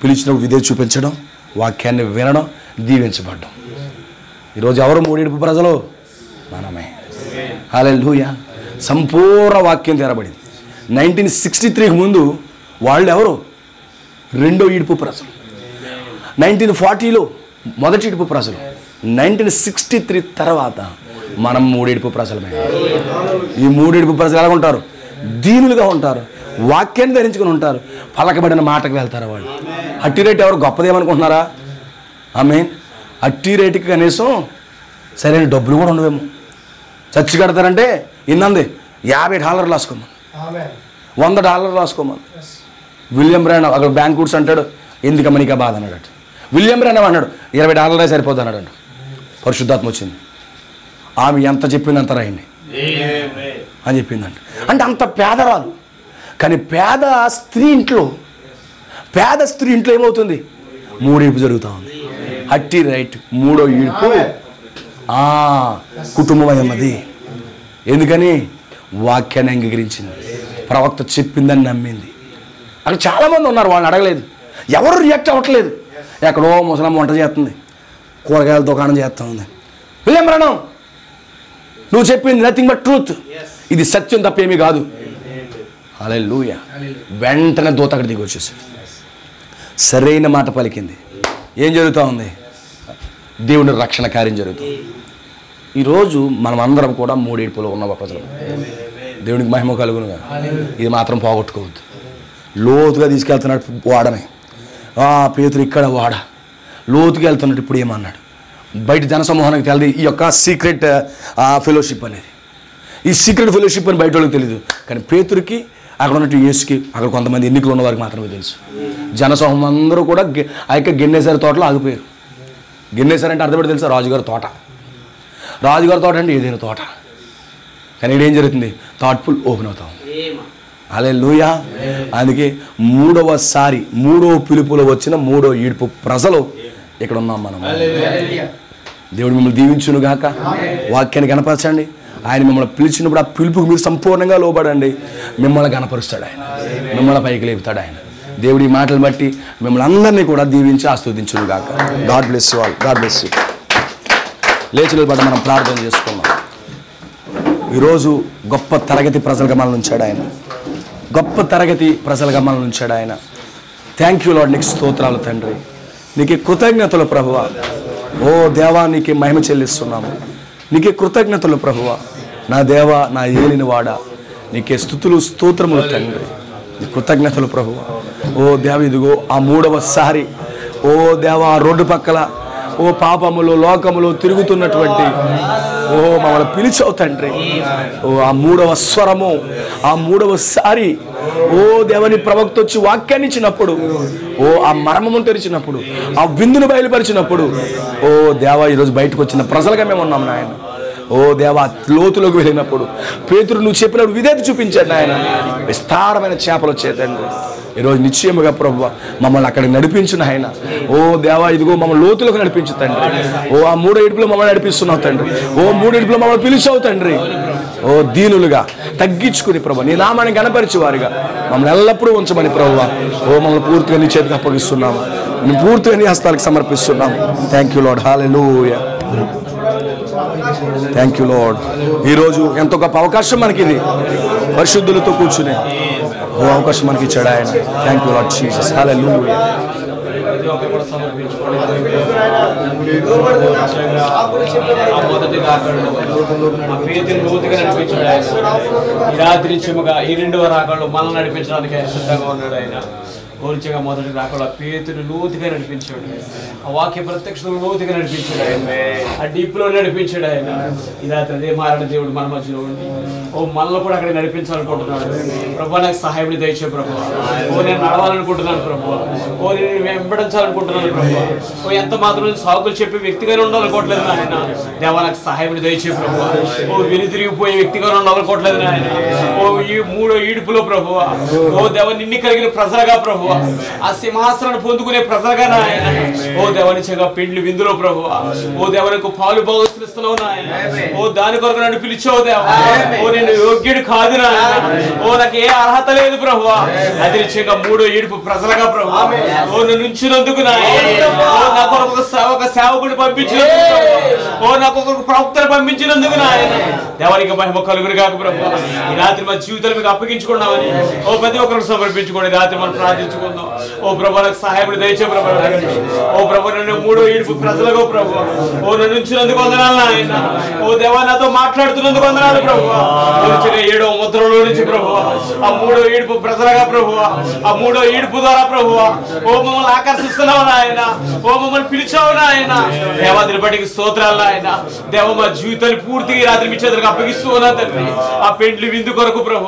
పిలిచినప్పుడు విధేయత చూపించడం, వాక్యాన్ని వినడం, దీవించబడ్డం. ఈరోజు ఎవరు 3వ ఈడుపు ప్రజలు? మనమే. హల్లెలూయా. సంపూర్ణ వాక్యం తెరబడింది. 1963కి ముందు వాళ్ళు ఎవరు? 2వ ఈడుపు ప్రజలు. 1940లో మొదటి ఈడుపు ప్రజలు. 1963 తర్వాత మనం 3వ ఈడుపు ప్రజలమే. ఈ 3వ ఈడుపు ప్రజలు ఎలా ఉంటారు? దీనులుగా ఉంటారు, వాక్యాన్ని ధరించుకుని ఉంటారు, పలకబడిన మాటకు వెళ్తారు. వాళ్ళు అట్టి రేటు ఎవరు గొప్పదేమనుకుంటున్నారా? ఆమేన్. అట్టి రేటుకి కనీసం సరైన డబ్బులు కూడా ఉండవేమో. చర్చి కడతారంటే ఇన్నంది $50 రాసుకోమని, $100 రాసుకోమని. విలియం బ్రాండ్ అక్కడ బ్యాంకుడ్స్ అంటాడు, ఎందుకమ్మ నీకు బాధ అన్నాడు. విలియం బ్రాండ్ అన్నాడు $20 సరిపోద్ది అన్నాడు. పరిశుద్ధాత్మ వచ్చింది, ఆమె ఎంత చెప్పింది అంత రాయండి అని చెప్పిందంట. అంటే అంత పేదరాలు. కానీ పేద స్త్రీ ఇంట్లో ఏమవుతుంది? 3వ ఈడుపు జరుగుతూ ఉంది. అట్టి రైట్ 3వ ఈడుపు కుటుంబం అన్నది. ఎందుకని? వాక్యాన్ని అంగీకరించింది, ప్రవక్త చెప్పిందని నమ్మింది. అక్కడ చాలామంది ఉన్నారు, వాళ్ళని అడగలేదు, ఎవరు రియాక్ట్ అవ్వట్లేదు. ఎక్కడో ముసలమ్మ వంట చేస్తుంది, కూరగాయల దుకాణం చేస్తూ ఉంది. విలియం బ్రానమ్, నువ్వు చెప్పింది నథింగ్ బట్ ట్రూత్, ఇది సత్యం తప్పేమీ కాదు. హల్లెలూయా. వెంటనే దూత అక్కడ దిగి వచ్చేసాడు, సరైన మాట పలికింది. ఏం జరుగుతూ ఉంది? దేవుని రక్షణ కార్యం జరుగుతుంది. ఈరోజు మనం అందరం కూడా 3వ ఈడుపులో ఉన్న ప్రజలు. దేవునికి మహిమ కలుగునుగా. ఇది మాత్రం పోగొట్టుకోవద్దు. లోతుగా తీసుకెళ్తున్నాడు వాడని. పేతురు ఇక్కడ వాడ లోతుగా వెళ్తున్నాడు. ఇప్పుడు ఏమన్నాడు? బయట జనసమూహానికి తెలియదు ఈ యొక్క సీక్రెట్ ఫెలోషిప్ అనేది. ఈ సీక్రెట్ ఫెలోషిప్ అని బయట వాళ్ళకి తెలియదు, కానీ పేతురికి అక్కడ ఉన్నట్టు యేసుకి అక్కడ కొంతమంది ఎన్నికలు ఉన్న వారికి మాత్రమే తెలుసు. జనసమూహం అందరూ కూడా ఆ యొక్క గిన్నెసరి తోటలో ఆగిపోయారు. గిన్నెసరి అంటే అర్థపడి తెలుసా? రాజుగారి తోట. రాజుగారి తోట అంటే ఏదైనా తోట. కానీ ఇక్కడ ఏం జరుగుతుంది? థాట్ఫుల్ ఓపెన్ అవుతాం. హల్లెలూయా. అందుకే మూడవసారి 3వ పిలుపులో వచ్చిన 3వ ఈడ్పు ప్రజలు ఇక్కడ ఉన్నాం మనం. దేవుడు మిమ్మల్ని దీవించును గాక. వాక్యాన్ని కనపరచండి. ఆయన మిమ్మల్ని పిలిచినప్పుడు ఆ పిలుపుకు మీరు సంపూర్ణంగా లోబడండి. మిమ్మల్ని కనపరుస్తాడు ఆయన, మిమ్మల్ని పైకి లేపుతాడు ఆయన. దేవుడి మాటలు బట్టి మిమ్మల్ని అందరినీ కూడా దీవించి ఆస్వాదించును గాక. God bless you all. God bless you. లేచిన బట్టి మనం ప్రార్థన చేసుకున్నాం. ఈరోజు గొప్ప తరగతి ప్రజలుగా మనల్ని ఉంచాడు ఆయన. గొప్ప తరగతి ప్రజలుగా మనల్ని ఉంచాడు ఆయన. Thank you lord. నీకు స్తోత్రాలు తండ్రి. నీకే కృతజ్ఞతలు ప్రభువా. ఓ దేవా, నీకే మహిమ చెల్లిస్తున్నాము. నీకే కృతజ్ఞతలు ప్రభువా. నా దేవా, నా ఏలినవాడా, నీకే స్తుతులు స్తోత్రములు తండ్రి. నీ కృతజ్ఞతలు ప్రభువా. ఓ దేవ, ఇదిగో ఆ 3వసారి ఓ దేవా రోడ్డు పక్కల ఓ పాపములు లోకములు తిరుగుతున్నటువంటి ఓ మమ్మల్ని పిలిచావు తండ్రి. ఓ ఆ 3వ స్వరము, ఆ 3వసారి ఓ దేవని ప్రవక్త వచ్చి వాక్యాన్ని ఇచ్చినప్పుడు, ఓ ఆ మర్మమును తెరిచినప్పుడు, ఆ విందును బయలుపరిచినప్పుడు, ఓ దేవా ఈరోజు బయటకు వచ్చిన ప్రజలుగా మేము ఉన్నాం నాయన. ఓ దేవా, లోతులోకి వెళ్ళినప్పుడు పేతురు నువ్వు చెప్పినప్పుడు విధేయత చూపించాడు నాయన. విస్తారమైన చేపలు వచ్చేదండి. ఈరోజు నిశ్చయముగా ప్రభువా మమ్మల్ని అక్కడికి నడిపించిన ఆయన. ఓ దేవా, ఇదిగో మమ్మల్ని లోతులకు నడిపించు తండ్రి. ఓ ఆ 3 ఇడుపులో మమ్మల్ని నడిపిస్తున్నావు తండ్రి. ఓ 3 ఇడుపులో మమ్మల్ని పిలిచావు తండ్రి. ఓ దీనులుగా తగ్గించుకుని ప్రభువా నీ నామాన్ని గణపరిచే వారిగా మమ్మల్ని ఎల్లప్పుడూ ఉంచమని ప్రభువా ఓ మమ్మల్ని పూర్తిగా నీ చేతికి అప్పగిస్తున్నాము. మేము పూర్తిగా నీ హస్తాలకు సమర్పిస్తున్నాము. Thank you Lord. Hallelujah. Thank you Lord. ఈరోజు ఎంతో గొప్ప అవకాశం మనకి ఇది. పరిశుద్ధులతో కూర్చునే ఓ అవకాశం మనకి ఇచ్చాడు ఆయన. Thank you Lord Jesus. Hallelujah. ఈ 2వ రాకడలో మనల్ని నడిపించడానికి సిద్ధంగా ఉన్నాడు ఆయన. కోల్చగా మొదటి రాకడా పేతురు లోతుగా నడిపించాడు. ఆ వాక్య ప్రత్యక్షతను లోతుగా నడిపించాడు ఆయన. ఆ డీప్లో నడిపించాడు ఆయన. ఈ రాత్రి అదే మారణ దేవుడు మన మధ్యలో ఉండి ఓ మనల్ని కూడా అక్కడ నడిపించాలనుకుంటున్నాడు. ప్రభు నాకు సహాయం దయచే ప్రభు. ఓ నేను నడవాలనుకుంటున్నాను ప్రభు. ఓ నేను వెంబడించాలనుకుంటున్నాను ప్రభు. ఓ ఎంత మాత్రం సాకులు చెప్పే వ్యక్తిగానే ఉండాలనుకోవట్లేదు నాయన. దేవా నాకు సహాయం దయచే ప్రభు. ఓ వెనుతిరిగిపోయే వ్యక్తిగానే ఉండాలనుకోవట్లేదు నాయన. ఓ ఈ 3వ ఈడుపులో ప్రభు. ఓ దేవ నిన్ను కలిగిన ప్రజలుగా ప్రభు, ఆ సింహాసనాన్ని పొందుకునే ప్రజలుగా నాయన. ఓ దేవనిచగా పెండ్లి విందులో ప్రభు. ఓ దేవనికి పాలు భాగస్తులిస్తున్నావు నాయన. ఓ దాని కొరకు నన్ను పిలిచావు దేవా. ఓ నేను యోగ్యుడు కాదు నాయన. ఓ నాకు ఏ అర్హత లేదు ప్రభు. అది నిశ్చయంగా 3వ ఈడుపు ప్రజలుగా ప్రభు. ఓ నన్ను ఉంచినందుకు నాయన. ఓ నాకు ఒక సేవకుడు పంపించినందుకు, ఓ నాకు ఒక ప్రవక్తను పంపించినందుకు నాయన దేవానికి మహిమ కలుగును గాక ప్రభు. ఈ రాత్రి మన జీవితాలు మీకు అప్పగించుకున్నామని ఓ ప్రతి ఒక్కరికి సమర్పించుకోండి. రాత్రి మనం ప్రార్థించుకుందాం. ఓ ప్రభు నాకు సహాయపడి దయచే ప్రభు. ఓ ప్రభు నన్ను 3వ ఈడుపు ప్రజలుగా ప్రభు. ఓ నన్ను ఉంచినందుకు వందనాలు నాయన. ఓ దేవా నాతో మాట్లాడుతున్నందుకు వందనాలు ప్రభు. 7వ ముద్రలో నుంచి ప్రభు ఆ 3వ ఈడుపు ప్రజలుగా ప్రభు. ఆ 3వ ఈడుపు ద్వారా ప్రభు ఓ మమ్మల్ని ఆకర్షిస్తున్నావు నాయన. ఓ మమ్మల్ని పిలిచావు నాయన. దేవాదిని బట్టికి స్తోత్రాలు నాయన. దేవ మా జీవితాన్ని పూర్తిగా రాత్రి మీ చేతులకు అప్పగిస్తూ ఉన్నా తండ్రి. ఆ పెండ్లి విందు కొరకు ప్రభు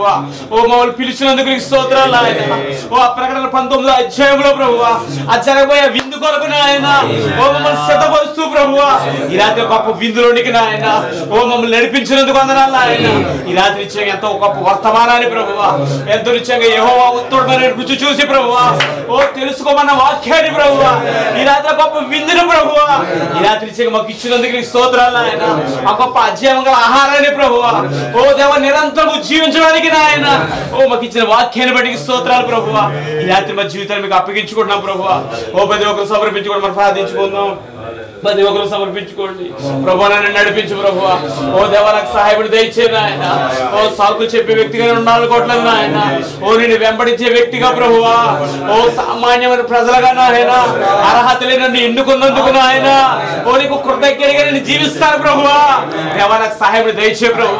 ఓ మమ్మల్ని పిలిచినందుకు నీకు స్తోత్రాలు నాయన. ఓ ఆ ప్రకటన 19వ అధ్యాయంలో ప్రభు ఆ జరగబోయే విందు కొరకు నాయన ఓ మమ్మల్ని సిద్ధపరుస్తూ ప్రభు ఈ రాత్రి గొప్ప విందులోనికి నాయన ఓ మమ్మల్ని నడిపించినందుకు వందనాలు నాయన. ఈ రాత్రి నిత్యంగా ఎంతో గొప్ప వర్తమానాన్ని ప్రభు ఎంతో నిత్యంగా యెహోవా ఉత్తరుడైన రుచి చూసి ప్రభు ఓ తెలుసుకోమన్న వాక్యాన్ని ప్రభు ఈ రాత్రి గొప్ప విందును ప్రభు ఈ రాత్రి నిత్యంగా మాకు ఇచ్చినందుకు నీకు స్తోత్రాలు నాయన. ఆ గొప్ప అధ్యాయం గల ఆహారాన్ని ప్రభు ఓ దేవ నిరంతరం జీవించడానికి నాయన ఓ మాకు ఇచ్చిన వాక్యాన్ని బట్టి స్తోత్రాలు ప్రభు. ఈ రాత్రి మా జీవితాన్ని మీకు అప్పగించుకుంటున్నాం ప్రభు. ఓ ప్రతి ఒక్కరు సమర్పించుకోండి. మనం ప్రార్థించుకుందాం. ప్రతి ఒక్కరు సమర్పించుకోండి. ప్రభు నన్ను నడిపించు ప్రభు. ఓ దేవా నాకు సహాయపడి దయచేయండి ఆయన. ఓ సాకులు చెప్పే వ్యక్తిగా ఉండాలనుకోవట్లేదు నాయన. ఓ నేను వెంబడించే వ్యక్తిగా ప్రభు. ఓ సామాన్యమైన ప్రజలుగా నాయన అర్హత లేని నన్ను ఎన్నుకున్నందుకు నాయన ఓ నీకు కృతజ్ఞతగా నేను జీవిస్తాను ప్రభు. దేవా నాకు సహాయపడి దయచే ప్రభు.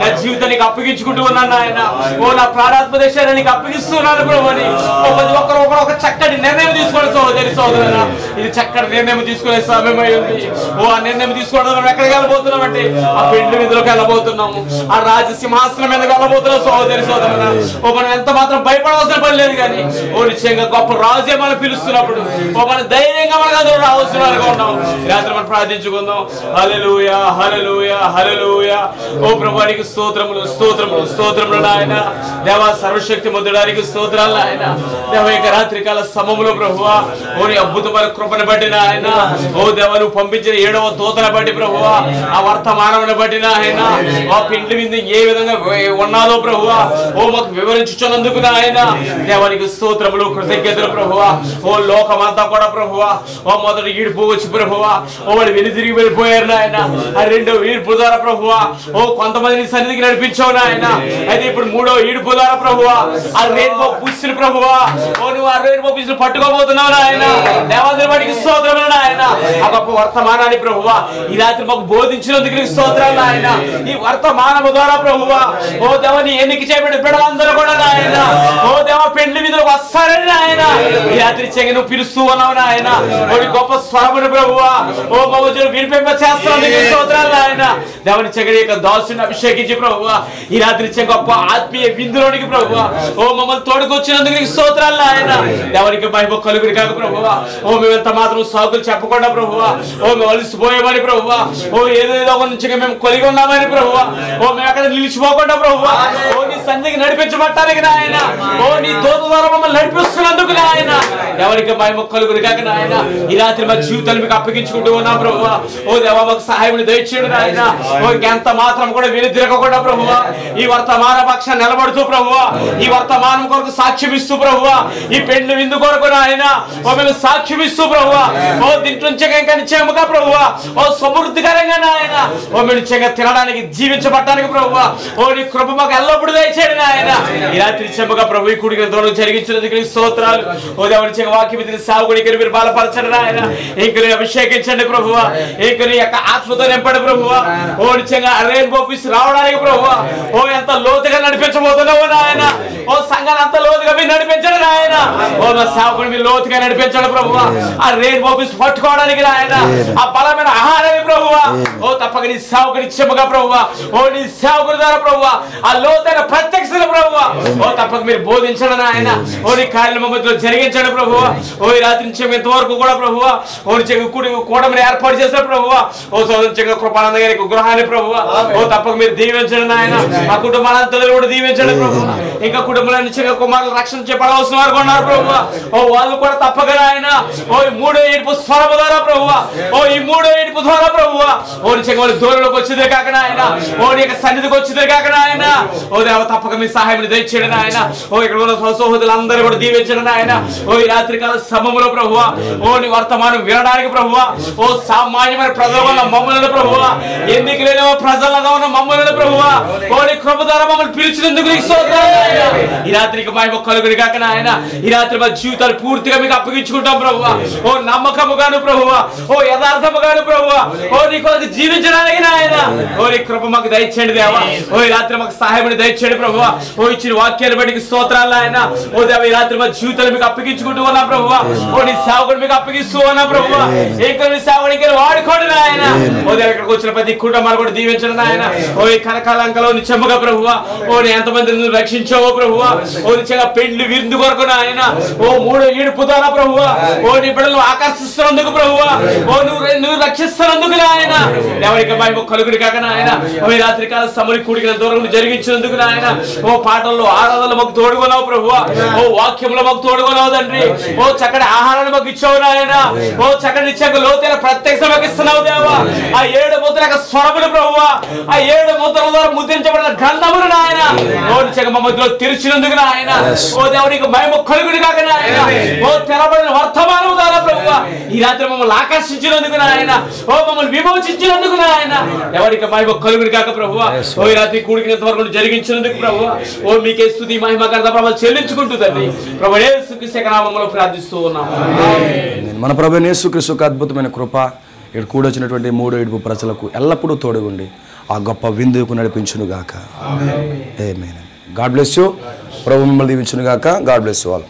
నా జీవితానికి అప్పగించుకుంటూ ఉన్నాను నాయన. ఓ నా ప్రాణాత్మ దేశాన్ని నీకు అప్పగిస్తున్నాను ప్రభు అని ఓ ప్రతి ఒక్కరు ఒక చక్కటి నిర్ణయం తీసుకోవాలి సోదరి సోదరుడా. ఇది చక్కటి నిర్ణయం తీసుకునే సమయమైంది. ఓ ఆ నిర్ణయం తీసుకోవడం ఎక్కడికి వెళ్ళబోతున్నామంటే ఆ పెండ్లి విధులకు వెళ్ళబోతున్నాము, ఆ రాజ సింహాసనం మీదకి వెళ్ళబోతున్నాం. సోదరి సోదరుల ఓ మనం ఎంత మాత్రం భయపడవలసిన పని లేదు. కానీ ఓ నిశ్చయంగా గొప్ప రాజే మనం పిలుస్తున్నప్పుడు ఓ మన ధైర్యంగా మనకు అందరూ రావాల్సిన వారుగా ఉన్నాం. రాత్రి మనం ప్రార్థించుకుందాం. హల్లెలూయా హల్లెలూయా హల్లెలూయా. ఓ ప్రభువానికి స్తోత్రములు స్తోత్రములు స్తోత్రములు నాయన. దేవా సర్వశక్తి మంతుడానికి స్తోత్రాలు నాయన. దేవ ఇక రాత్రి కాల సమములో ప్రభువా ఓ నీ అద్భుతమైన కృపను బట్టి నాయన, ఓ దేవ నువ్వు పంపించిన 7వ దూతను బట్టి ప్రభువా, ఆ వర్తమానమును బట్టి నాయన, ఆ పిండి మీద ఏ విధంగా ఉన్నాదో ప్రభువా ఓ మాకు వివరించుచున్నందుకు నాయన దేవానికి స్తోత్రములు కృతజ్ఞతలు ప్రభువా. ఓ లోకమంతా కూడా ప్రభువా ఓ మొదటి ఈడుపు వచ్చి ప్రభువా ఓ వాళ్ళు వెనుతిరిగి వెళ్ళిపోయారు నాయన. ఆ 2వ ఈడుపు ద్వారా ప్రభువా ఓ కొంతమందిని సన్నిధికి నడిపించావు నాయన. అయితే ఇప్పుడు 3వ ఈడుపు ద్వారా ప్రభువా ఆ రెయిన్బో పుష్ని ప్రభువా ఓ నువ్వు ఆ రెయిన్బో పుష్ని పట్టుకోబోతున్నావు నాయన. దేవాదేవుని బట్టి స్తోత్రములు నాయన. ఆ గొప్ప వర్తమానాన్ని ప్రభువా ఈ రాత్రి మాకు బోధించినందుకు నీకు స్తోత్రాలు నాయన. ఈ వర్తమానము ద్వారా ప్రభువా ఓ దేవని ఎన్నిక చేయబడిన బిడ్డలందరూ కూడా నాయన ఓ దేవ పెండ్లి విధులకు వస్తారని నాయన ఈ రాత్రి చెంగి నువ్వు పిలుస్తూ ఉన్నావు నాయన. ఓ గొప్ప స్వరమును ప్రభువా ఓ మమ్మల్ని వినిపింప చేస్తున్నందుకు స్తోత్రాలు నాయన. దేవని చెగడి యొక్క దాసుని అభిషేకించి ప్రభువా ఈ రాత్రి చెంగి గొప్ప ఆత్మీయ విందులోనికి ప్రభువా ఓ మమ్మల్ని తోడుకొచ్చినందుకు నీకు స్తోత్రాలు నాయన. దేవనికి మహిమ కలుగుని కాక ప్రభువా ఓ మేమెంత మాత్రం సాకులు చెప్పకుండా ప్రభువా ఓ మేము అలసిపోయామని ప్రభువా ఓ ఏదేదో నుంచి మేము కొలిగి ఉన్నామని ప్రభువా ఓ మేము అక్కడ నిలిచిపోకుండా ప్రభువా ఓ నీ సన్నిధికి నడిపించబట్టానికి నాయన ఓ నీ దూత ద్వారా మమ్మల్ని నడిపిస్తున్నందుకు నాయన ఎవరికి మహిమ కలుగుని కాక నాయన. ఈ రాత్రి మా జీవితాన్ని మీకు అప్పగించుకుంటూ ఉన్నాం ప్రభువా ఓ దేవా మాకు సహాయం దయచేయండి నాయన. ఓ ఎంత మాత్రం కూడా వెనుతిరగకుండా ప్రభువా ఈ వర్తమాన పక్షాన్ని నిలబడుతూ ప్రభువా ఈ వర్తమానం కొరకు సాక్ష్యం ఇస్తూ ప్రభువా ఈ పెండ్లి విందు కొరకు నాయన ఓ మేము సాక్ష్యం ఇస్తూ ప్రభువా ఓ దీంట్లో ఇంకా నిశ్చయముగా ప్రభువా ఓ సమృద్ధికరంగా నాయన ఓ మేము నిశ్చయంగా తినడానికి జీవించబడటానికి ప్రభువా ఓ నీ కృప మాకు ఎల్లప్పుడు దయచేయండి నాయన. ఈ రాత్రి నిశ్చయముగా ప్రభు ఈ కూడిన దూరం జరిగించినందుకు స్తోత్రాలు. ఓ దేవుని చెంగ వాక్యం ఇచ్చిన సాగుడికి మీరు బలపరచండి నాయన. ఇంక అభిషేకించండి ప్రభువా ఇంక నీ యొక్క ఆత్మతో నింపండి ప్రభువా ఓ నిశ్చయంగా రెయిన్బో పీస్ రావడానికి ప్రభువా ఓ ఎంత లోతుగా నడిపించబోతున్నావు నాయన. ఓ సంఘాన్ని అంత లోతుగా మీరు నడిపించండి నాయన. ఓ నా సాగుని మీరు లోతుగా నడిపించండి ప్రభువా ఆ రెయిన్బో పీస్ పట్టుకోవడానికి నాయన ఆ బలమైన ఆహారాన్ని ప్రభువా ఓ తప్పక నీ సేవకుని నిశ్చయముగా ప్రభువా ఓ నీ సేవకుని ద్వారా ప్రభువా ఆ లోతైన ప్రత్యక్షత ప్రభువా ఓ తప్పక మీరు బోధించండి నాయన. ఓ నీ కార్యాల మధ్యలో జరిగించండి ప్రభువా ఓ ఈ రాత్రి నుంచి ఇంతవరకు కూడా ప్రభువా ఓ కూడమని ఏర్పాటు చేసిన ప్రభువా ఓ సోదరించగా కృపానంద గారి గృహాన్ని ప్రభువా ఓ తప్పక మీరు దీవించండి నాయన. ఆ కుటుంబాలంతా కూడా దీవించండి ప్రభువా. ఇంకా కుటుంబాల నుంచి కుమారులు రక్షణ చెప్పాల్సిన వారు ఉన్నారు ప్రభువా ఓ వాళ్ళు కూడా తప్పక నాయన ఓ ఈ 3వ ఏడుపు స్వరము ద్వారా ప్రభువా ఓ ఈ 3వ ఏడుపు ద్వారా ప్రభువా ఓ నిశ్చయంగా వాళ్ళు దూరంలోకి వచ్చిందే కాక నాయన ఓ నీ యొక్క సన్నిధికి వచ్చిందే కాక నాయన ఓ దేవ తప్పక మీ సహాయం దయచేయండి నాయన. ఓ ఇక్కడ ఉన్న సహోదరులందరూ కూడా దీవించండి నాయన. ఓ ఈ రాత్రికాల సమములో ప్రభువా ఓ నీ వర్తమానం వినడానికి ప్రభువా ఓ సామాన్యమైన ప్రజలు ఉన్న మమ్మల్ని ప్రభువా ఎన్నిక లేని ప్రజలుగా ఉన్న మమ్మల్ని ప్రభువా ఓ నీ కృప ద్వారా మమ్మల్ని పిలిచినందుకు నీకు స్తోత్రాలు నాయన. ఈ రాత్రికి మహిమ కలుగుని కాక నాయన. ఈ రాత్రి మా జీవితాలు పూర్తిగా మీకు అప్పగించుకుంటాం ప్రభువా ఓ నమ్మకముగాను ప్రభువా ఓ యథార్థముగాను ప్రభువా ఓ నీ కొరకు జీవించడానికి నాయన ఓ నీ కృప మాకు దయచేయండి దేవా. ఓ ఈ రాత్రి మాకు సహాయం దయచేయండి ప్రభువా ఓ ఇచ్చిన వాక్యాన్ని బట్టి స్తోత్రాలు నాయన. ఓ దేవ ఈ రాత్రి మా జీవితాలు మీకు అప్పగించుకుంటూ ఉన్నా ప్రభువా ఓ నీ సేవకుడు మీకు అప్పగిస్తూ ఉన్నా ప్రభువా ఇంకా నీ సేవకుడికి వాడుకోండి నాయన. ఓ దేవ ఇక్కడికి వచ్చిన ప్రతి కుటుంబాలు కూడా దీవించండి నాయన. ఓ ఈ కనకాలంకలో నిశ్చయముగా ప్రభువా ఓ నీ ఎంతమంది నువ్వు రక్షించావో ప్రభువా ఓ నిశ్చయంగా పెండ్లి విందు కొరకు నాయన ఓ 3వ ఈడుపు ద్వారా ప్రభువా ఓ నీ బిడ్డలను ఆకర్షిస్తున్నందుకు ప్రభువా ఓ నువ్వు రక్షిస్తున్నందుకు నాయన ఎవరికి మహిమ కలుగుని కాక నాయన. ఓ ఈ రాత్రికాల సమరి కూడిన దూరం జరిగించినందుకు నాయన ఓ పాటల్లో ఆరాధనలు మాకు తోడుగొన్నావు ప్రభువా ఓ వాక్యంలో మాకు తోడుగొన్నావు తండ్రి ఓ చక్కటి ఆహారాన్ని మాకు ఇచ్చావు నాయన ఓ చక్కటి నిత్యంగా లోతైన ప్రత్యక్ష మాకు ఇస్తున్నావు దేవా. ఆ 7 ముద్రల స్వరములు ప్రభువా ఆ 7 ముద్రల ద్వారా ముద్రించబడిన గ్రంథములు నాయన ఓ నిత్యంగా మా మధ్యలో తెరిచినందుకు నాయన ఓ దేవునికి మహిమ కలుగుని కాక నాయన ఓ తెరబడిన వర్తమానము ద్వారా ప్రభువా ఈ రాత్రి మమ్మల్ని ఆకర్షించినందుకు నాయన ఓ మమ్మల్ని విమోచించినందుకు నాయన ఎవరికి మహిమ కలుగుని కాక ప్రభువా ఓ ఈ రాత్రి కూడికినంత వరకు జరిగించినందుకు ప్రభువా ఓ మీకే స్తుతి మహిమ ఘనత ప్రభావం చెల్లించుకుంటూ తండ్రి ప్రభువే యేసుక్రీస్తు నామములో ప్రార్థిస్తూ ఉన్నాము. మన ప్రభువైన యేసుక్రీస్తు యొక్క అద్భుతమైన కృప ఇక్కడ కూడొచ్చినటువంటి 3వ ఏడుపు ప్రజలకు ఎల్లప్పుడూ తోడుగుండి ఆ గొప్ప విందుకు నడిపించును గాక. ఆమేన్. God bless you. ప్రభు మిమ్మల్ని దీవించును గాక. God bless you all.